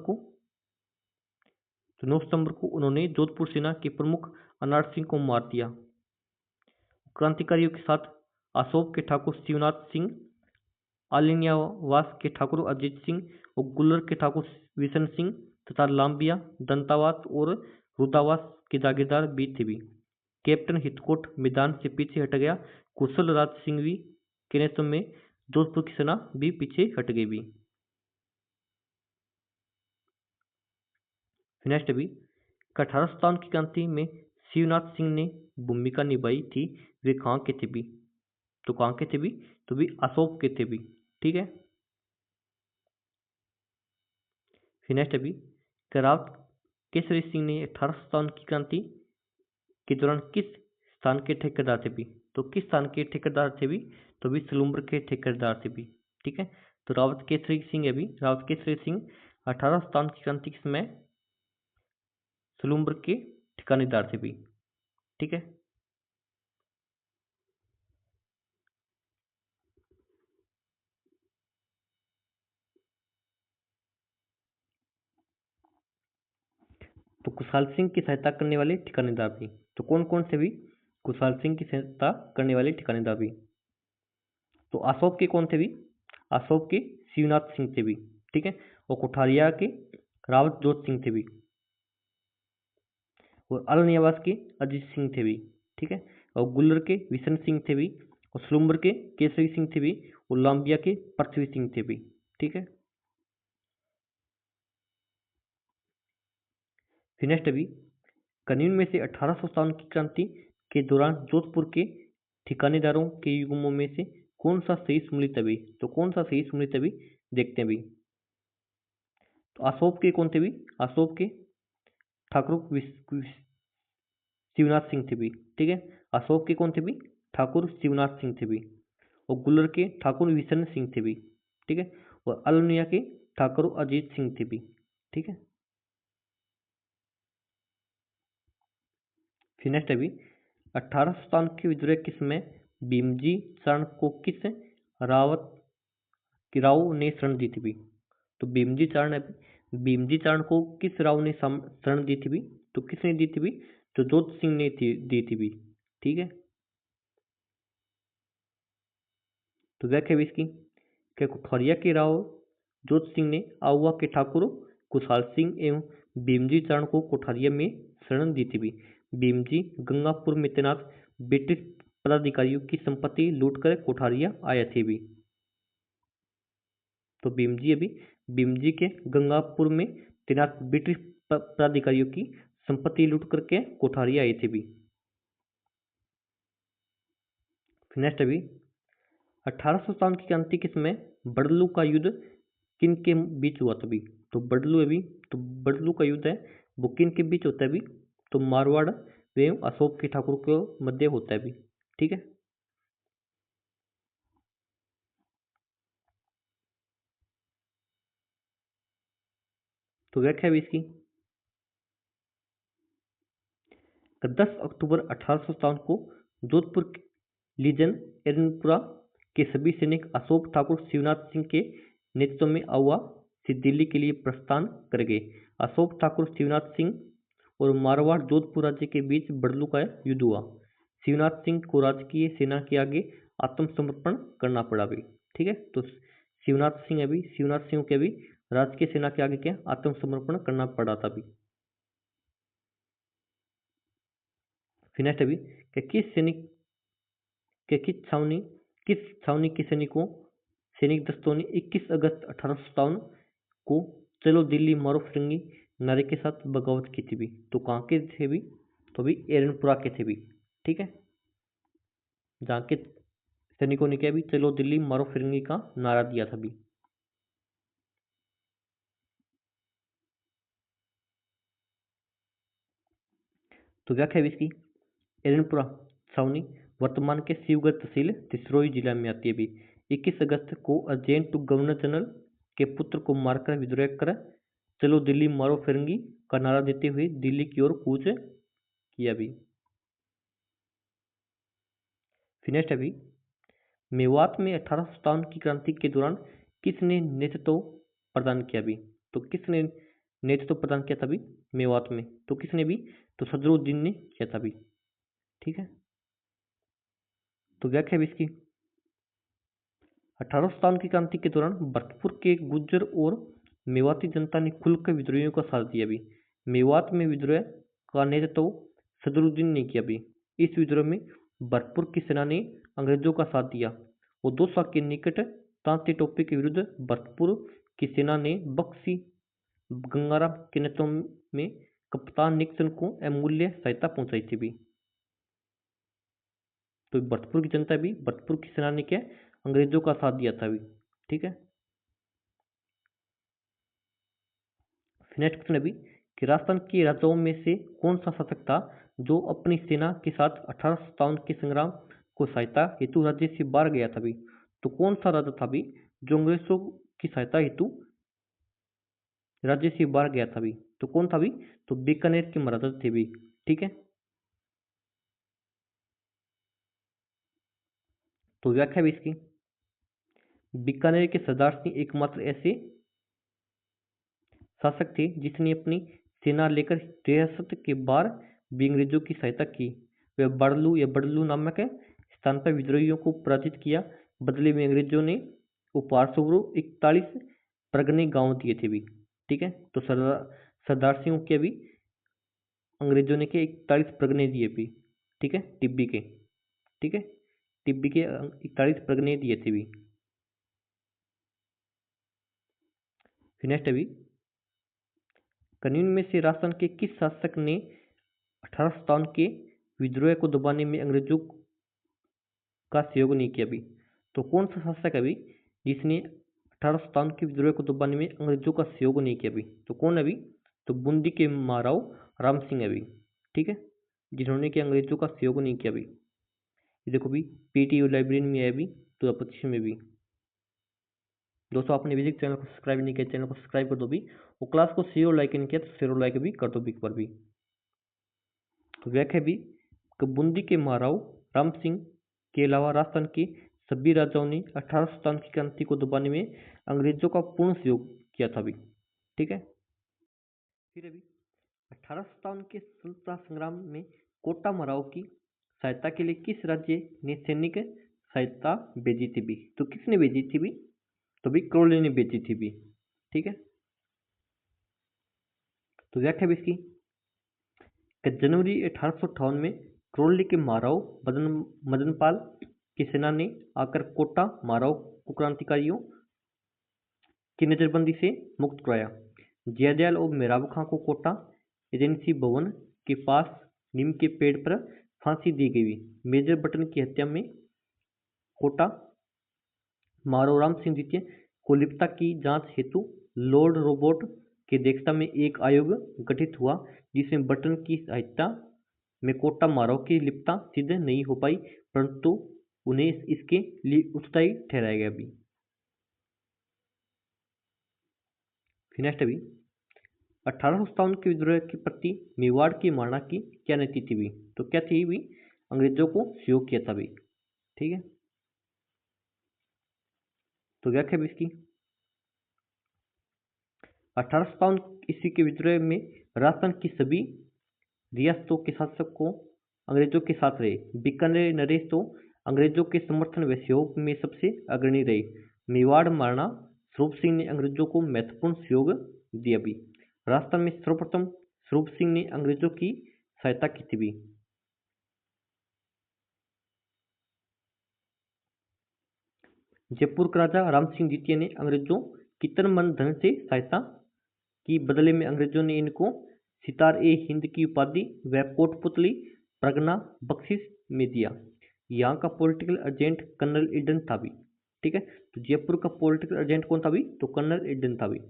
को उन्होंने जोधपुर सेना के प्रमुख अनार सिंह को मार दिया। क्रांतिकारियों के साथ अशोक के ठाकुर शिवनाथ सिंह, आलिन्यावास के ठाकुर अजीत सिंह और गुल्लर के ठाकुर विशन सिंह तथा लांबिया, दंतावास और रुदावास के जागीरदार भी थे भी। कैप्टन हितकोट मैदान से पीछे हट गया। कुशल राज सिंह के नेतृत्व में जोधपुर की सेना भी पीछे हट गई भी। नेक्स्ट भी 1857 की क्रांति में शिवनाथ सिंह ने भूमिका निभाई थी, वे कहाँ के थे भी? तो कहाँ के थे भी? तो भी अशोक के थे भी। ठीक है, फिर नेक्स्ट अभी करावत केसरी सिंह ने 1857 की क्रांति के दौरान किस स्थान के ठेकेदार थे भी? तो किस स्थान के ठेकेदार थे भी? तो भी सलूम्बर के ठेकेदार थे भी। ठीक है, तो रावत केसरी सिंह 1857 की क्रांति के समय सलूम्बर के ठिकानेदार थे भी। ठीक है, तो खुशहाल सिंह की सहायता करने वाले ठिकानेदार भी। तो कौन कौन से भी खुशहाल सिंह की सहायता करने वाले ठिकानेदार भी? तो अशोक के कौन थे भी? अशोक के शिवनाथ सिंह थे भी। ठीक है, और कोठारिया के रावत जोत सिंह थे भी, और अल निवास के अजीत सिंह थे भी। ठीक है, और गुल्लर के विशन सिंह थे भी, और सलूम्बर के केसरी सिंह थे भी, और लांबिया के पृथ्वी सिंह थे भी। ठीक है, फिर नेक्स्ट अभी कन्वीन में से 1857 की क्रांति के दौरान जोधपुर के ठिकानेदारों के युग्मों में से कौन सा सही सम्मिलित है भी? तो कौन सा सही सम्मिलित है भी देखते हैं भी। तो अशोक के कौन थे भी? अशोक के ठाकुर शिवनाथ सिंह थे भी। ठीक है, अशोक के कौन थे भी? ठाकुर शिवनाथ सिंह थे भी। और गुलर के ठाकुर विशन सिंह थे भी। ठीक है, और अलनिया के ठाकुर अजीत सिंह थे भी। ठीक है, फिर नेक्स्ट है भी 1857 के विद्रोह किसमें भीमजी शरण को किस रावत कि राव ने शरण दी थी भी? तो भीमजी चारण को किस राव ने शरण दी थी भी? तो किसने दी थी भी? तो जोत सिंह ने दी थी भी। ठीक है, तो व्याख्या भी इसकी क्या कुठरिया के राव जोत सिंह ने आउवा के ठाकुर कुशाल सिंह एवं भीमजी चारण को कोठारिया में शरण दी थी भी। भीमजी गंगापुर में तैनात ब्रिटिश पदाधिकारियों की संपत्ति लूटकर कोठारिया आए थे भी। तो भीमजी के गंगापुर में तैनात ब्रिटिश पदाधिकारियों की संपत्ति लूट करके कोठारिया आई थी भी। नेक्स्ट अभी 1857 की क्रांति किसमें बड़लू का युद्ध किन के बीच हुआ था भी? तो बड़लू का युद्ध है वो किन के बीच होता है भी? तो मारवाड़ एवं अशोक के ठाकुर के मध्य होता है भी। ठीक है, तो व्याख्या भी इसकी 10 अक्टूबर 1857 को जोधपुर लीजन एरनपुरा के सभी सैनिक अशोक ठाकुर शिवनाथ सिंह के नेतृत्व में आउवा से दिल्ली के लिए प्रस्थान कर गए। अशोक ठाकुर शिवनाथ सिंह और मारवाड़ जोधपुर राज्य के बीच बड़लू का युद्ध हुआ। शिवनाथ सिंह को राजकीय सेना के आगे आत्मसमर्पण करना पड़ा भी। ठीक है, तो शिवनाथ सिंह के भी राजकीय सेना के आगे क्या आत्मसमर्पण करना पड़ा था भी। फिर नेक्स्ट अभी कि किस छावनी के सैनिक दस्तों ने 21 अगस्त 1857 को चलो दिल्ली मारो फिरंगी नारे के साथ बगावत की थी भी? तो कहाँ के थे भी? तो भी एरनपुरा के थे भी। ठीक है, जहाँ के सैनिकों ने क्या भी चलो दिल्ली मारो फिरंगी का नारा दिया था भी। तो व्याख्या है इसकी एरनपुरा छावनी वर्तमान के शिवगढ़ तहसील तिसरोई जिला में आती है भी। 21 अगस्त को अर्जेंट टू गवर्नर जनरल के पुत्र को मारकर विद्रोह कर चलो दिल्ली मारो फिरंगी का नारा देते हुए दिल्ली की ओर कूच किया भी। फिर नेक्स्ट अभी मेवात में 1857 की क्रांति के दौरान किसने नेतृत्व प्रदान किया भी? तो किसने नेतृत्व प्रदान किया था भी मेवात में? तो किसने भी? तो सदरुद्दीन ने किया था भी। ठीक है, तो व्याख्या भी इसकी 1857 की क्रांति के दौरान भरतपुर के गुर्जर और मेवाती जनता ने खुलकर विद्रोहियों का साथ दिया भी। मेवात में विद्रोह का नेतृत्व सदरुद्दीन ने किया भी। इस विद्रोह में भरतपुर की सेना ने अंग्रेजों का साथ दिया और दौसा के निकट तांती टोपी के विरुद्ध भरतपुर की सेना ने बक्सी गंगाराम के नेतृत्व में कप्तान निक्सन को अमूल्य सहायता पहुंचाई थी भी। तो भरतपुर की जनता भी भरतपुर की सेना ने क्या अंग्रेजों का साथ दिया था भी। ठीक है, नेक्स्ट क्वेश्चन अभी कि राजस्थान के राजाओं में से कौन सा शासक था जो अपनी सेना के साथ 1857 के संग्राम को सहायता हेतु राज्य से बाहर गया था भी? तो कौन सा राजा था भी जो अंग्रेजों की सहायता हेतु राज्य से बाहर गया था भी? तो कौन था भी? तो बीकानेर के महाराजा थे भी। ठीक है, तो व्याख्या भी इसकी बीकानेर के सरदार सिंह एकमात्र ऐसे शासक थे जिसने अपनी सेना लेकर रियासत के बाहर भी अंग्रेजों की सहायता की। वह बड़लू नामक स्थान पर विद्रोहियों को पराजित किया। बदले में अंग्रेजों ने उपहार स्वरूप 41 परगने गांव दिए थे भी। ठीक है, तो सरदार सिंह के भी अंग्रेजों ने के 41 परगने दिए भी। ठीक है, टिब्बी के। ठीक है, टिब्बी के 41 परगने दिए थे भी। फिर नेक्स्ट अभी कन्वीन में से राजस्थान के किस शासक ने 1857 के विद्रोह को दबाने में का सहयोग नहीं किया भी। तो कौन सा शासक है अभी जिसने 1857 के विद्रोह को दबाने में अंग्रेजों का सहयोग नहीं किया अभी? तो कौन है अभी? तो बूंदी के महाराव राम सिंह अभी, ठीक है, जिन्होंने कि अंग्रेजों का सहयोग नहीं किया अभी। ये देखो भी पीटीयू लाइब्रेरी में है अभी 2025 में भी। दोस्तों आपने अभी तक चैनल को सब्सक्राइब नहीं किया, चैनल को सब्सक्राइब कर दो भी, और क्लास को शेयर और लाइक नहीं किया तो शेयर और लाइक भी कर दो भी एक बार भी। तो व्याख्या भी कि बूंदी के महाराव राम सिंह के अलावा राजस्थान के सभी राजाओं ने 1857 की क्रांति को दबाने में अंग्रेजों का पूर्ण सहयोग किया था भी, ठीक है। फिर अभी 1857 के स्वतंत्रता संग्राम में कोटा महाराव की सहायता के लिए किस राज्य ने सैनिक सहायता भेजी थी भी? तो किसने भेजी थी भी? तो भी क्रोले ने भेजी थी भी, ठीक है। तो व्याख्या भी इसकी कि जनवरी 1858 में क्रोली के महाराव मदनपाल की सेना ने आकर कोटा महाराव को क्रांतिकारियों की नजरबंदी से मुक्त कराया। जयदयाल और मेराब खां को कोटा एजेंसी भवन के पास नीम के पेड़ पर फांसी दी गई। मेजर बटन की हत्या में कोटा महाराव राम सिंह द्वितीय को लिप्तता की जांच हेतु लॉर्ड रोबोट की अध्यक्षता में एक आयोग गठित हुआ, जिसमें बटन की सहायता में कोटा महाराव की लिप्तता सिद्ध नहीं हो पाई, परंतु उन्हें इसके लिए उत्तरदायी ठहराया गया भी। नेक्स्ट अभी 1857 के विद्रोह के प्रति मेवाड़ की महाराणा की क्या नीति थी भी? तो क्या थी भी? अंग्रेजों को सहयोग किया था भी, ठीक है। तो व्याख्या भी इसकी 1857 ईस्वी के विद्रोह में राजस्थान की सभी रियासतों के शासक को अंग्रेजों के साथ रहे। बीकानेर नरेश तो अंग्रेजों के समर्थन व सहयोग में सबसे अग्रणी रहे। मेवाड़ महाराणा स्वरूप सिंह ने अंग्रेजों को महत्वपूर्ण सहयोग दिया भी। राजस्थान में सर्वप्रथम स्वरूप सिंह ने अंग्रेजों की सहायता की थी भी। जयपुर के राजा राम सिंह द्वितीय ने अंग्रेजों की तन मन धन से सहायता की, बदले में अंग्रेजों ने इनको सितार ए हिंद की उपाधि व कोटपुतली प्रगना बख्शिश में दिया। यहाँ का पॉलिटिकल एजेंट कर्नल ईडन था भी, ठीक है। तो जयपुर का पॉलिटिकल एजेंट कौन था भी? तो कर्नल ईडन था भी।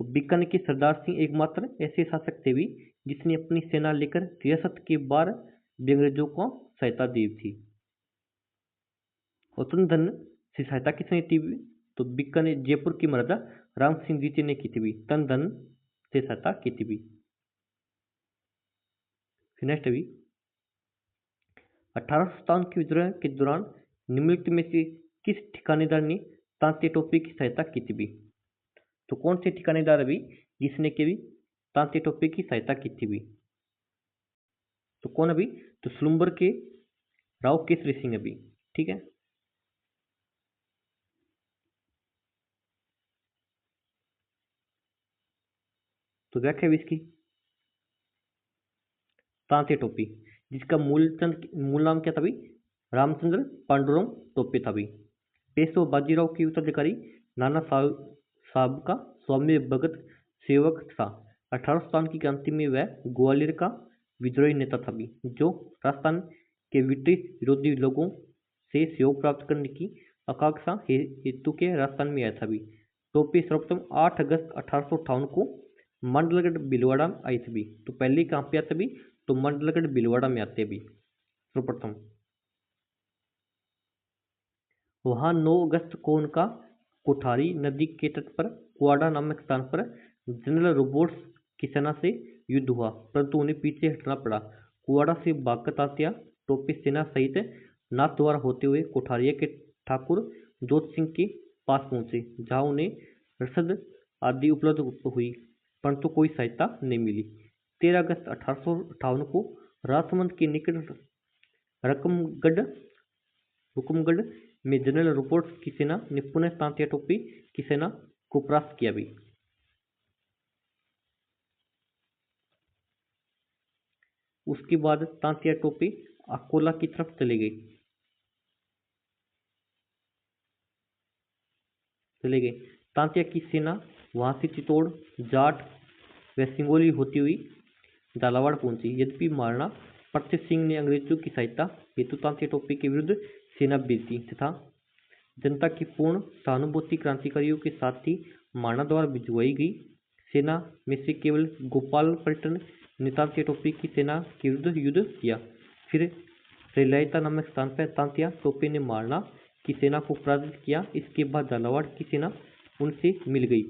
बीकानेर के सरदार सिंह एकमात्र ऐसे शासक थे भी जिसने अपनी सेना लेकर रियासत के बाहर अंग्रेजों को सहायता दी थी। और तन धन से सहायता किसने की? तो बीकानेर जयपुर की महाराजा राम सिंह द्वितीय ने की थी भी, तन धन से सहायता की थी भी। नेक्स्ट अभी 1857 के विद्रोह के दौरान निम्नलिखित में से किस ठिकानेदार ने तांत्या टोपी की सहायता की थी भी? तो कौन से ठिकानेदार अभी जिसने के भी तांत्या टोपी की सहायता की थी भी? तो कौन अभी? तो सुलुम्बर के राव केसरी सिंह अभी, ठीक है। तो व्याख्या भी इसकी तांत्या टोपी, जिसका मूल नाम क्या था भी? रामचंद्र पांडुरंग टोपे था भी। पेशवा बाजीराव के उत्तराधिकारी नाना साहब का स्वामी भगत सेवक था। 1857 की क्रांति में वह ग्वालियर का विद्रोही नेता था भी, जो राजस्थान के ब्रिटिश विरोधी लोगों से सहयोग प्राप्त करने की आकांक्षा हेतु के राजस्थान में आया था भी। टोपी सर्वप्रथम 8 अगस्त 1858 को मंडलगढ़ भीलवाड़ा में आई थी भी। तो पहले कहाँ पे आते भी? तो मंडलगढ़ भीलवाड़ा में आते भी सर्वप्रथम। वहां 9 अगस्त को उनका कोठारी नदी के तट पर कुआडा नामक स्थान पर जनरल रोबोट्स की सेना से युद्ध हुआ, परंतु उन्हें पीछे हटना पड़ा। कुआडा से भागकर तांत्या टोपी सेना सहित नाथद्वारा होते हुए कोठारिया के ठाकुर जोत सिंह के पास पहुंचे, जहां उन्हें रसद आदि उपलब्ध हुई, परंतु कोई सहायता नहीं मिली। 13 अगस्त 1858 को राजसमंद के निकट हुकुमगढ़ में जनरल रोबोट्स की सेना ने पुनः तांत्या टोपी की सेना को परास्त किया भी। उसके बाद तांत्या टोपी अकोला की तरफ चले गए। तांत्या की सेना वहां से चित्तौड़, जाट व सिंगोली होती हुई झालावाड़ पहुंची। यद्यपि महाराणा प्रताप सिंह ने अंग्रेजों की सहायता हेतु तांत्या टोपी के विरुद्ध सेनावृत्ति तथा जनता की पूर्ण सहानुभूति क्रांतिकारियों के साथ ही माना द्वारा भिजवाई गई सेना में से केवल गोपालपट्टन ने तांत्या टोपी की सेना के विरुद्ध युद्ध किया। फिर रेलायता नामक स्थान पर तांत्या टोपी ने मारना की सेना को पराजित किया। इसके बाद झालावाड़ की सेना उनसे मिल गई।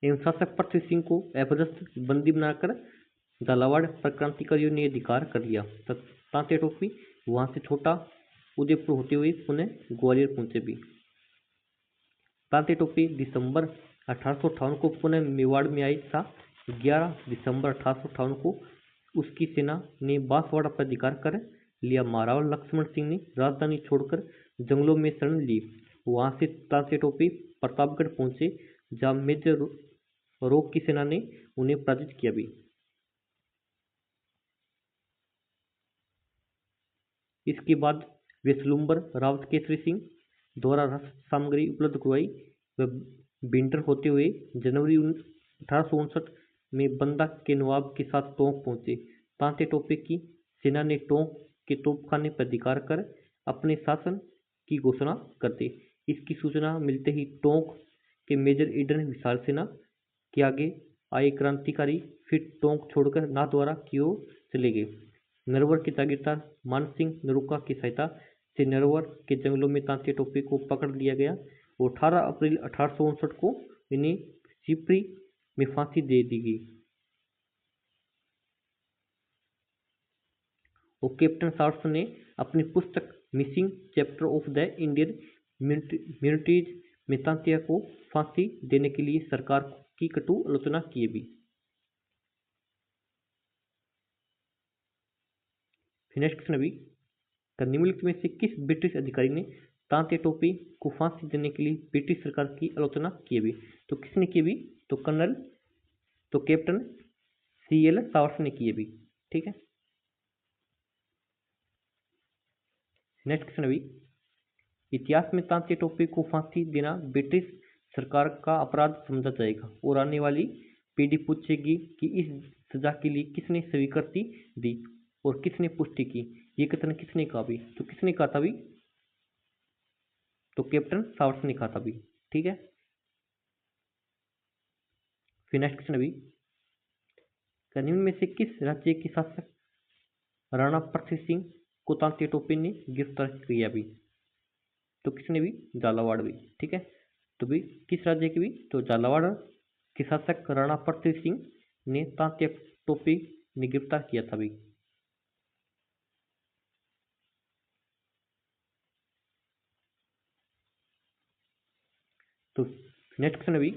एवं शासक पृथ्वी सिंह को अपदस्थ बंदी बनाकर झालावाड़ पर क्रांतिकारियों ने अधिकार कर लिया। तांत्या टोपी वहां से छोटा उदयपुर होते हुए पुनः ग्वालियर पहुंचे भी। तांत्या टोपी दिसंबर 1858 को पुनः मेवाड़ में आई था। 11 दिसंबर 1858 को उसकी सेना ने बांसवाड़ा पर अधिकार कर लिया। महाराणा लक्ष्मण सिंह ने राजधानी छोड़कर जंगलों में शरण ली। वहां से तांत्या टोपी प्रतापगढ़ पहुंचे, जहां मेजर रोक की सेना ने उन्हें पराजित किया भी। इसके बाद वे सुलुम्बर रावत केसरी सिंह द्वारा सामग्री उपलब्ध करवाई व बिंटर होते हुए जनवरी 1859 में बंदा के नवाब के साथ टोंक पहुंचे। तांत्या टोपे की सेना ने टोंक के तोपखाने पर अधिकार कर अपने शासन की घोषणा कर दी। इसकी सूचना मिलते ही टोंक के मेजर ईडन विशाल सेना के आगे आए क्रांतिकारी फिर टोंक छोड़कर नाथद्वारा की ओर चले गए। नरवर के जागीरदार मानसिंह नरूका की सहायता से नरवर के जंगलों में तांत्या टोपी को पकड़ लिया गया और 18 अप्रैल 1859 को इन्हें सिपरी में फांसी दे दी गई। और कैप्टन सार्स ने अपनी पुस्तक missing chapter of the Indian militaries में तांत्या को फांसी देने के लिए सरकार की कटु आलोचना की भी। नेक्स्ट क्वेश्चन अभी, निम्नलिखित में से किस ब्रिटिश अधिकारी ने तांत्या टोपी को फांसी देने के लिए ब्रिटिश सरकार की आलोचना की भी? तो किसने की भी? तो कैप्टन CL सावर्स ने की भी। ठीक है। नेक्स्ट क्वेश्चन अभी, इतिहास में तांत्या टोपी को फांसी देना ब्रिटिश सरकार का अपराध समझा जाएगा और आने वाली पीढ़ी पूछेगी कि इस सजा के लिए किसने स्वीकृति दी और किसने पुष्टि की। ये कथन किसने कहा भी? तो किसने कहा था भी? तो कैप्टन सावर्स ने कहा था भी। ठीक है। फिर नेक्स्ट क्वेश्चन अभी, निम्न में से किस राज्य के शासक राणा पृथ्वी सिंह को तांत्या टोपी ने गिरफ्तार किया भी? तो किसने भी? झालावाड़ भी। ठीक है। तो भी किस राज्य के भी? तो झालावाड़ के शासक राणा पृथ्वी सिंह ने तांत्या टोपी ने गिरफ्तार किया था भी। तो नेक्स्ट क्वेश्चन अभी,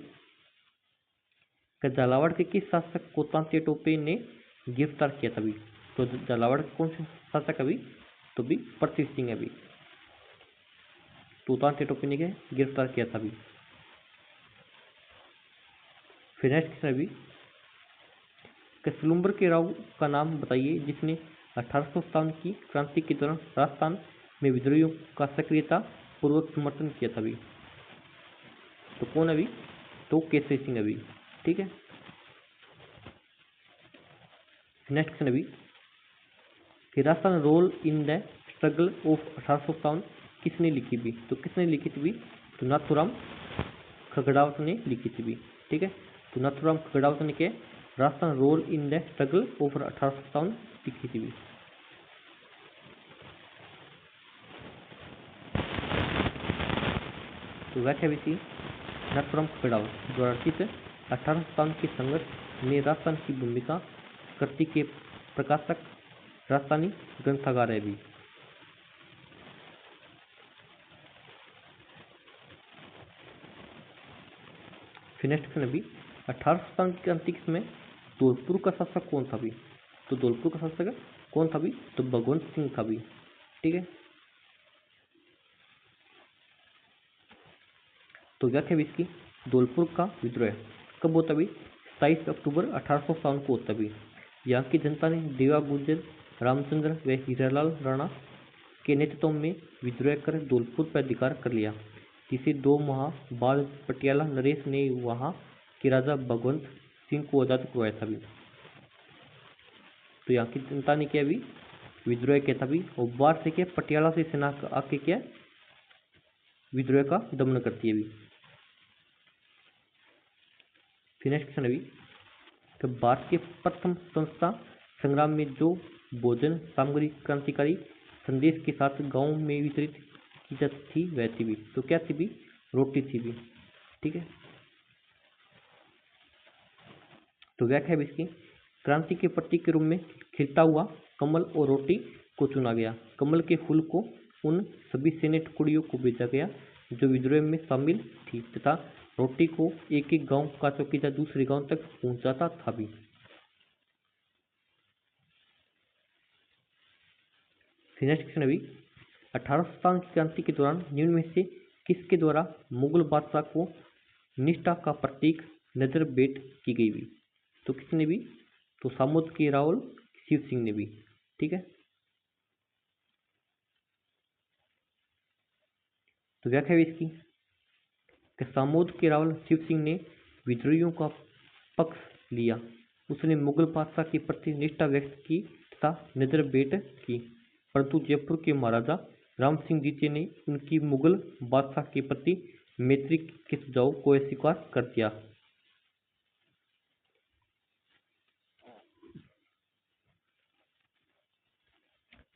झालावाड़ के किस शासक को तांत्या टोपी ने गिरफ्तार किया था भी? तो झालावाड़ के कौन से शासक अभी? तो भी पृथ्वी सिंह अभी। तो तांत्या टोपी ने गिरफ्तार किया था भी। फिर नेक्स्ट क्वेश्चन अभी, सुलुम्बर के राव का नाम बताइए जिसने 1857 की क्रांति के दौरान राजस्थान में विद्रोहियों का सक्रियता पूर्वक समर्थन किया था भी। तो कौन अभी? तो केसरी सिंह अभी। ठीक है। नेक्स्ट क्वेश्चन अभी, Rajasthan role in the struggle of 1857 किसने लिखी भी? तो किसने लिखी थी भी? तो नाथूराम खगड़ावत ने लिखी थी भी। ठीक है। तो नाथूराम खगड़ावत ने के Rajasthan role in the struggle of 1857 लिखी थी भी। तो व्याख्या भी थी नाथूराम खगड़ावत द्वारा रचित 1857 के संघर्ष में राजस्थान की भूमिका कृति के प्रकाशक राजस्थानी ग्रंथागार है भी। फिर नेक्स्ट क्वेश्चन अभी, 1857 की क्रांति में धौलपुर का शासक कौन था भी? तो धौलपुर का शासक कौन था भी? तो भगवंत सिंह था भी। ठीक है। तो व्याख्या भी इसकी, धौलपुर का विद्रोह कब होता भी? 27 अक्टूबर 1857 को होता भी। यहाँ की जनता ने देवा गुर्जर, रामचंद्र व हीरालाल राणा के नेतृत्व में विद्रोह कर धौलपुर पर अधिकार कर लिया, जिसे 2 माह बाद पटियाला नरेश ने वहां कि राजा भगवंत सिंह को आज़ाद करवाया था भी। तो यहाँ की जनता ने क्या भी विद्रोह किया था भी, और बाहर से क्या पटियाला से सेना आके क्या विद्रोह का दमन करती है भी। फिर नेक्स्ट क्वेश्चन अभी कि भारत के प्रथम स्वतंत्रता संग्राम में जो भोजन सामग्री क्रांतिकारी संदेश के साथ गांव में वितरित की जाती थी वह थी भी। तो क्या थी भी? रोटी थी भी। ठीक है, तो व्याख्या भी इसकी, क्रांति के प्रतीक के रूप में खिलता हुआ कमल और रोटी को चुना गया। कमल के फूल को उन सभी सैन्य टुकड़ियों को भेजा गया जो विद्रोह में शामिल थी, तथा रोटी को एक एक गांव का चौकीदार दूसरे गांव तक पहुंचाता था भी। नेक्स्ट क्वेश्चन अभी 1857 की क्रांति के दौरान निम्न में से किसके द्वारा मुगल बादशाह को निष्ठा का प्रतीक नजर भेंट की गई भी? तो किसने भी? तो सामोद के रावल शिव सिंह ने भी। ठीक है, तो व्याख्या भी इसकी कि सामोद के रावल शिव सिंह ने विद्रोहियों का पक्ष लिया। उसने मुगल बादशाह के प्रति निष्ठा व्यक्त की तथा नजर भेंट की, परंतु जयपुर के महाराजा राम सिंह द्वितीय ने उनकी मुगल बादशाह के प्रति मैत्री के सुझाव को अस्वीकार कर दिया।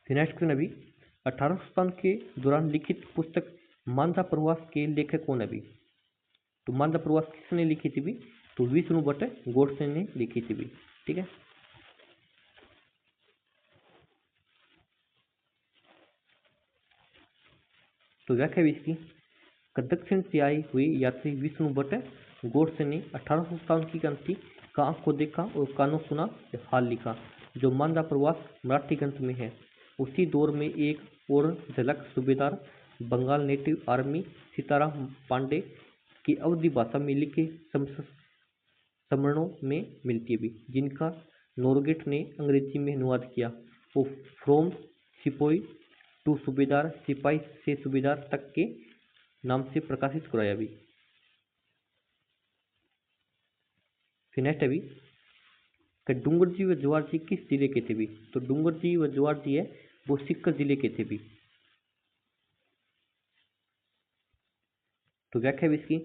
नेक्स्ट क्वेश्चन अभी 1857 के दौरान लिखित पुस्तक मांझा प्रवास के लेखक कौन है अभी? तो मांझा प्रवास किसने लिखी थी भी? तो विष्णु भट्ट गोडसे ने लिखी थी भी। ठीक है, तो व्याख्या भी इसकी, दक्षिण से आई हुई यात्री विष्णु भट्ट गोडसे ने 1857 की क्रांति का आंखों देखा और कानों सुना हाल लिखा, जो मांझा प्रवास मराठी ग्रंथ में है। उसी दौर में एक और झलक सूबेदार बंगाल नेटिव आर्मी सीताराम पांडे की अवधी भाषा में लिखे संस्मरणों में मिलती है भी, जिनका नोरगेट ने अंग्रेजी में अनुवाद किया। वो फ्रॉम सिपोही टू सूबेदार, सिपाही से सूबेदार तक के नाम से प्रकाशित कराया भी। फिर नेक्स्ट अभी कि डूंगर जी व जवार जी किस जिले के थे भी? तो डूंगर जी व जवार जी है वो सीकर जिले के थे भी। तो व्याख्या भी इसकी,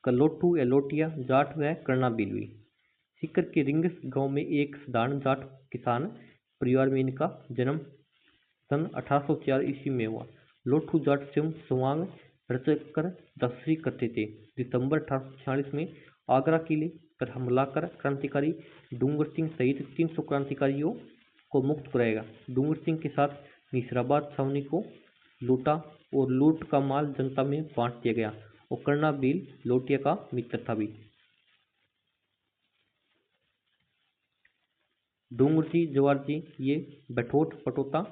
लोटू या लोटिया जाट व करना बिलवी। सीकर के रिंगस गांव में एक साधारण जाट किसान परिवार में इनका जन्म सन 1804 ईस्वी में हुआ। लोटू जाट स्वयं स्वांग रचकर दस्तरी करते थे। दिसंबर 1846 में आगरा किले पर हमला कर क्रांतिकारी डूंगर सिंह सहित 300 क्रांतिकारियों को मुक्त कराएगा। डूंगर सिंह के साथ निसराबाद छावनी को लूटा और लूट का माल जनता में बांट दिया गया, और करना बिल लोटिया का मित्र था भी। डूंगर जी जवार जी ये बठोट पटोता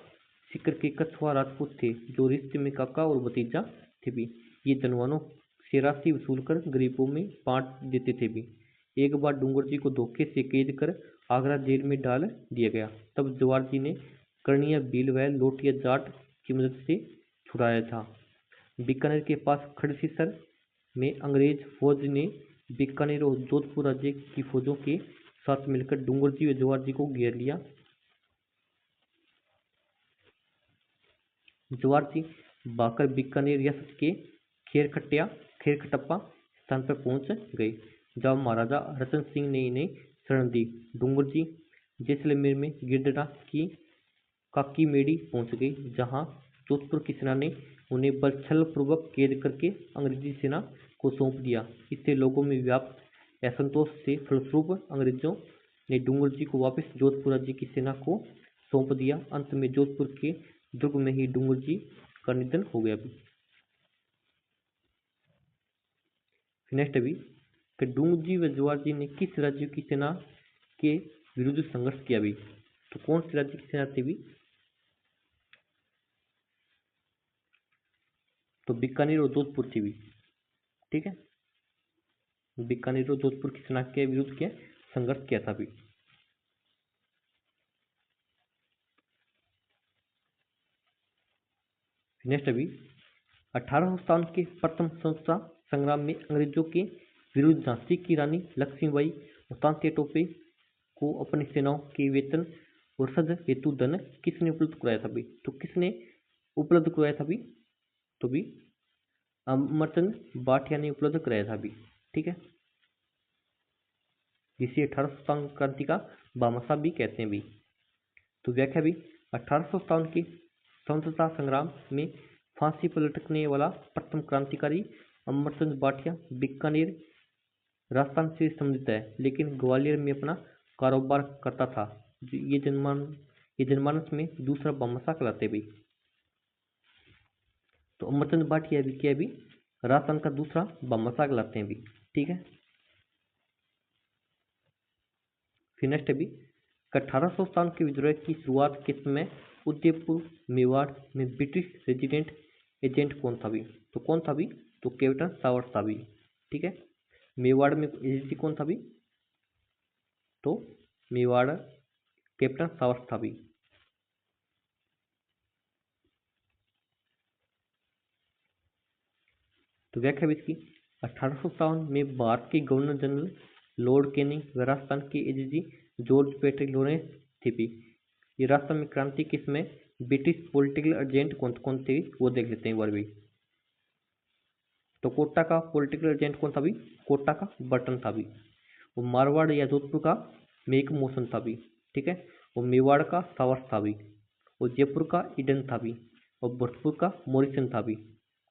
सीकर के कछुआ राजपूत थे, जो रिश्ते में काका और भतीजा थे भी। ये जनवानों से राशि वसूलकर गरीबों में बांट देते थे भी। एक बार डूंगर जी को धोखे से कैद कर आगरा जेल में डाल दिया गया, तब जवार जी ने कर्णिया भील व लोटिया जाट की मदद से छुड़ाया था। बीकानेर के पास खड़सीसर में अंग्रेज फौज ने बीकानेर और जोधपुर राज्य की फौजों के साथ मिलकर डूंगर जी व जवार जी को घेर लिया। जवार जी भागकर बीकानेर रियासत के खेरखट्टा स्थान पर पहुंच गए, जब महाराजा रतन सिंह ने इन्हें शरण दी। डूंगर जी जैसलमेर में गिरडा की काकी मेड़ी पहुंच गए, जहां जोधपुर की सेना ने उन्हें बलछलपूर्वक कैद करके अंग्रेजी सेना को सौंप दिया। इससे लोगों में व्याप्त असंतोष से फलस्वरूप अंग्रेजों ने डूंगर जी को वापस जोधपुर राज्य की सेना को सौंप दिया। अंत में जोधपुर के दुर्ग में ही डूंगर जी का निधन हो गया भी। नेक्स्ट अभी कि डूंगर जी व जवार जी ने किस राज्य की सेना के विरुद्ध संघर्ष किया भी? तो कौन सी राज्य की सेना थी भी? तो बीकानेर और जोधपुर थी भी। ठीक है, बीकानेर और जोधपुर की सेना के विरुद्ध क्या संघर्ष किया था भी। नेक्स्ट अभी 1857 के प्रथम स्वतंत्रता संग्राम में अंग्रेजों के विरुद्ध झांसी की रानी लक्ष्मीबाई और तांत्या टोपे को अपनी सेनाओं के वेतन और सद हेतु धन किसने उपलब्ध कराया था भी? तो किसने उपलब्ध कराया था भी? तो भी अमरचंद भाटिया ने उपलब्ध कराया था भी। ठीक है, जिसे 1857 क्रांति का भामाशाह भी कहते हैं भी। तो व्याख्या भी 1857 के स्वतंत्रता संग्राम में फांसी पर लटकने वाला प्रथम क्रांतिकारी अमरचंद भाटिया बीकानेर राजस्थान से संबंधित है, लेकिन ग्वालियर में अपना कारोबार करता था। ये जनमानस में दूसरा भामाशाह कहलाते भी। तो अमरचंद भाटिया भी क्या भी राजस्थान का दूसरा भामाशाह कहलाते हैं भी। ठीक है, फिर नेक्स्ट है भी 1857 के विद्रोह की शुरुआत के समय उदयपुर मेवाड़ में ब्रिटिश रेजिडेंट एजेंट कौन था भी? तो कौन था भी? तो कैप्टन सावर्ट था भी। ठीक है, मेवाड़ में एजेंसी कौन था भी? तो मेवाड़ कैप्टन सावर्ट था भी। तो व्याख्या भी इसकी 1857 में भारत के गवर्नर जनरल लॉर्ड कैनिंग व राजस्थान के एजीजी जॉर्ज पैट्रिक लॉरेंस थे भी। ये राजस्थान में क्रांति के समय ब्रिटिश पॉलिटिकल एजेंट कौन कौन थे वो देख लेते हैं एक बार भी। तो कोटा का पॉलिटिकल एजेंट कौन था भी? कोटा का बर्टन था भी। वो मारवाड़ या जोधपुर का मेक मोशन था भी। ठीक है, वो मेवाड़ का सावर्ट था भी। और जयपुर का ईडन था भी। और भरतपुर का मॉरिसन था भी।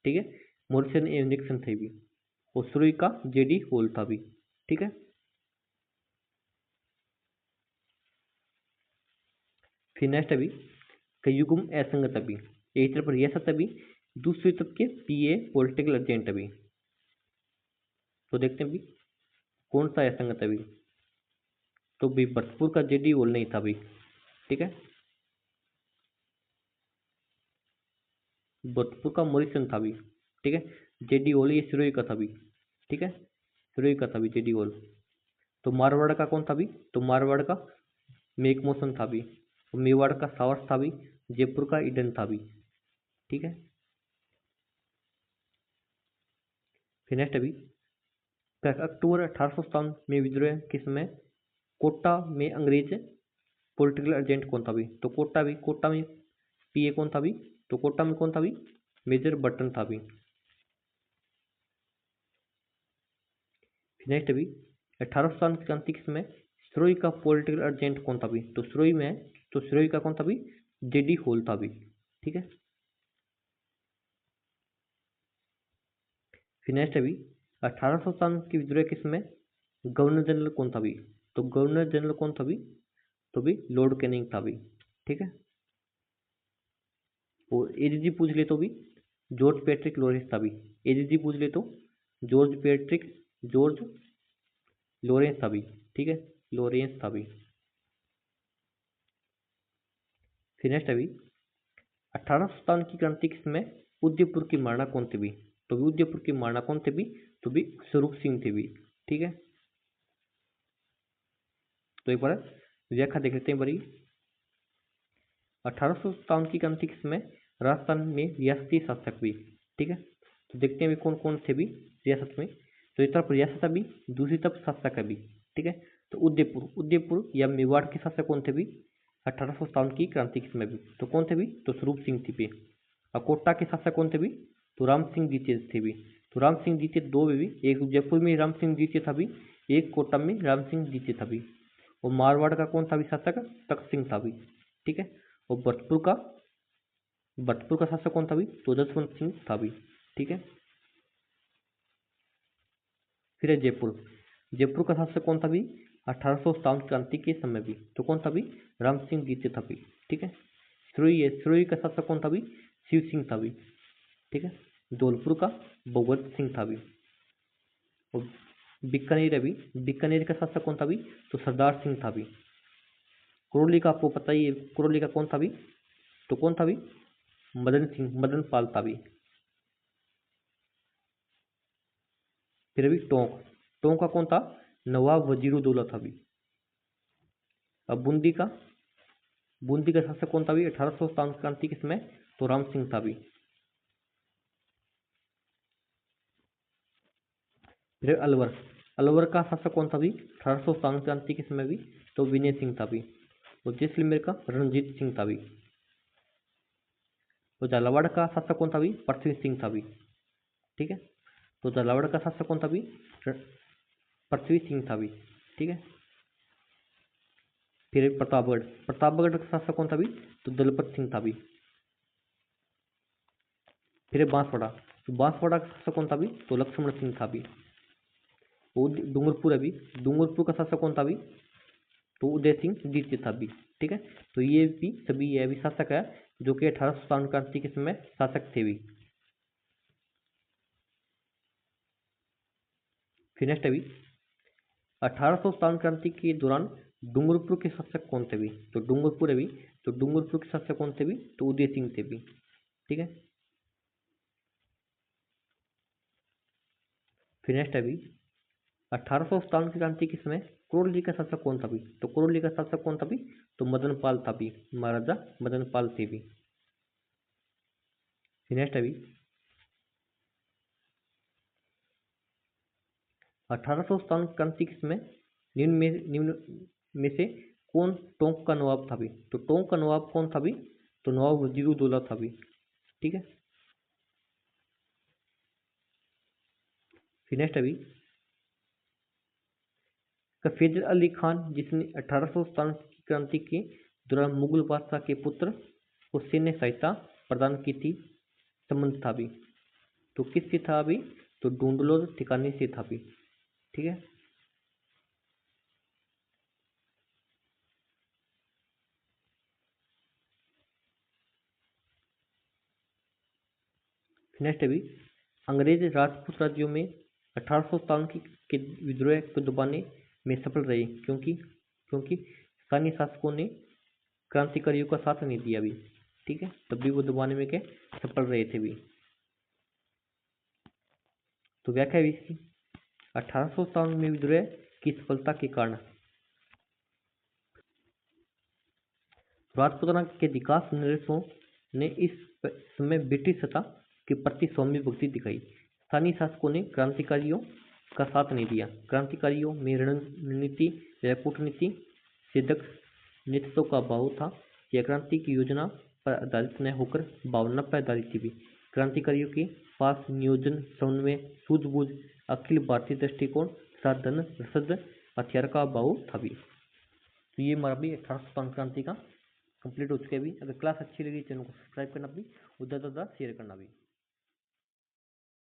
ठीक है, मॉरिसन एवं निक्सन थे भी। और सुरई का जेडी होल था भी। ठीक है, फिर नेक्स्ट अभी कयुगम असंगत अभी एक तरफ रियासत अभी दूसरी तरफ के पीए पॉलिटिकल एजेंट अभी। तो देखते हैं अभी कौन सा असंगत अभी? तो भी भरतपुर का जेडी होल नहीं था अभी। ठीक है, भरतपुर का मॉरिसन था भी। ठीक है, जेडी होल ये सिरोही का था भी। ठीक है, सिरोही का था भी जेडी होल। तो मारवाड़ का कौन था भी? तो मारवाड़ का मेक मोशन था भी। मेवाड़ का सावर्ट था भी। जयपुर का ईडन था भी। ठीक है, फिर नेक्स्ट अभी अक्टूबर 1857 में विद्रोह के समय कोटा में अंग्रेज पॉलिटिकल एजेंट कौन था भी? तो कोटा में पीए कौन था भी? तो कोटा में कौन था भी? मेजर बर्टन था भी। नेक्स्ट अभी 1857 की क्रांति के समय सिरोही का पॉलिटिकल एजेंट कौन था भी? तो सिरोही में तो सिरोही का कौन था भी? जेडी होल था भी। ठीक है, फिर नेक्स्ट अभी 1857 के विद्रोह के समय गवर्नर जनरल कौन था भी? तो गवर्नर जनरल कौन था भी? तो भी लॉर्ड कैनिंग था भी। ठीक है, और एजीजी पूछ ले तो भी जॉर्ज पैट्रिक लॉरेंस था भी। एजीजी पूछ ले तो जॉर्ज लॉरेंस था भी। ठीक है, लॉरेंस था भी। फिर नेक्स्ट अभी 1857 की क्रांति के समय उदयपुर की महाराणा कौन थे भी? तो भी उदयपुर की महाराणा कौन थे भी? तो भी स्वरूप सिंह थे भी। ठीक है, तो एक बार व्याख्या देख लेते हैं बड़ी। 1857 की क्रांति के समय राजस्थान में रियासती शासक भी। ठीक है, तो देखते हैं कौन कौन थे भी रियासत में। तो एक तरफ रियासत अभी दूसरी तरफ शासक अभी। ठीक है, तो उदयपुर या मेवाड़ के शासक कौन थे भी 1857 की क्रांति के समय भी? तो कौन थे भी? तो स्वरूप सिंह थे भी। और कोटा के शासक कौन थे भी? तो राम सिंह द्वितीय थे भी। तो राम सिंह द्वितीय दो भी, एक जयपुर में राम सिंह द्वितीय था भी, एक कोटा में राम सिंह द्वितीय था भी। और मारवाड़ का कौन था भी शासक? तख्त सिंह था भी। ठीक है, और भरतपुर का शासक कौन था भी? तो जसवंत सिंह था भी। ठीक है, फिर है जयपुर का शासक कौन था भी 1857 क्रांति के समय भी? तो कौन था भी? राम सिंह द्वितीय था भी। ठीक है, सिरोही का शासक कौन था भी? शिव सिंह था भी। ठीक है, धौलपुर का भगवत सिंह था भी। और बीकानेर का शासक कौन था भी? तो सरदार सिंह था भी। करौली का आपको पता ही है, करौली का कौन था भी? तो कौन था भी? मदन पाल था भी। फिर अभी टोंक का कौन था? नवाब वजीरुद्दौला था भी। अब बूंदी का शासक कौन था भी 1857 क्रांति के समय? तो राम सिंह था भी। फिर अलवर अलवर का शासक कौन था भी 1857 क्रांति के समय भी, तो विनय सिंह था भी। और जैसलमेर का रणजीत सिंह था भी। तो झालावाड़ का शासक कौन था भी, पृथ्वी सिंह था भी। ठीक है, तो झालावाड़ का शासक कौन था भी, पृथ्वी सिंह था भी। ठीक है, फिर प्रतापगढ़, प्रतापगढ़ का शासक कौन था भी, तो दलपत सिंह था भी। फिर बांसवाड़ा, तो बांसवाड़ा का शासक कौन था भी, तो लक्ष्मण सिंह था भी। वो डूंगरपुर है भी, डूंगरपुर का शासक कौन था भी, तो उदय सिंह द्वितीय था भी। ठीक है, तो ये भी सभी ये भी शासक है जो कि 1857 क्रांति के समय शासक थे भी। फिर नेक्स्ट है भी 1857 क्रांति के दौरान डूंगरपुर के शासक कौन थे भी, तो डूंगरपुर है भी, तो डूंगरपुर के शासक कौन थे भी, तो उदय सिंह थे भी। ठीक है, फिर नेक्स्ट है भी 1857 की क्रांति के समय करौली का शासक कौन था भी, तो करौली का शासक कौन था भी, तो मदन पाल था भी, महाराजा मदन पाल थे भी। फिर नेक्स्ट है भी 1857 क्रांति के समय निम्न में से कौन टोंक का नवाब था भी, तो टोंक का नवाब कौन था भी, तो नवाब वजीरुद्दौला था भी। ठीक है, फिर नेक्स्ट अभी सफेद अली खान जिसने 1857 की क्रांति के दौरान मुगल बादशाह के पुत्र को सैन्य सहायता प्रदान की थी, संबंध था भी, तो किससे था अभी, तो ढूंढलोर ठिकाने से था भी। ठीक है, नेक्स्ट अभी अंग्रेज राजपूत राज्यों में 1857 के विद्रोह को दबाने में सफल रहे, क्योंकि क्योंकि स्थानीय शासकों ने क्रांतिकारियों का साथ नहीं दिया भी। ठीक है, तब भी वो दबाने में क्या सफल रहे थे भी। तो व्याख्या है इसकी 1857 में विद्रोह की सफलता के कारण राजपूताना के विकास नरेशों ने इस समय ब्रिटिश सत्ता के प्रति सौम्य भक्ति दिखाई। स्थानीय शासकों ने क्रांतिकारियों का साथ नहीं दिया। क्रांतिकारियों में रणनीति या कूटनीति से दक्ष नेतृत्व का अभाव था। यह क्रांति की योजना पर आधारित न होकर भावना पर आधारित थी भी। क्रांतिकारियों के पास नियोजन, समन्वय, सूझबूझ, अखिल भारतीय दृष्टिकोण, साधन, रसद, हथियार का अभाव था भी। तो ये हमारा भी 1857 क्रांति का कंप्लीट हो चुका है भी। अगर क्लास अच्छी लगी चैनल को सब्सक्राइब करना भी, उधर शेयर करना भी।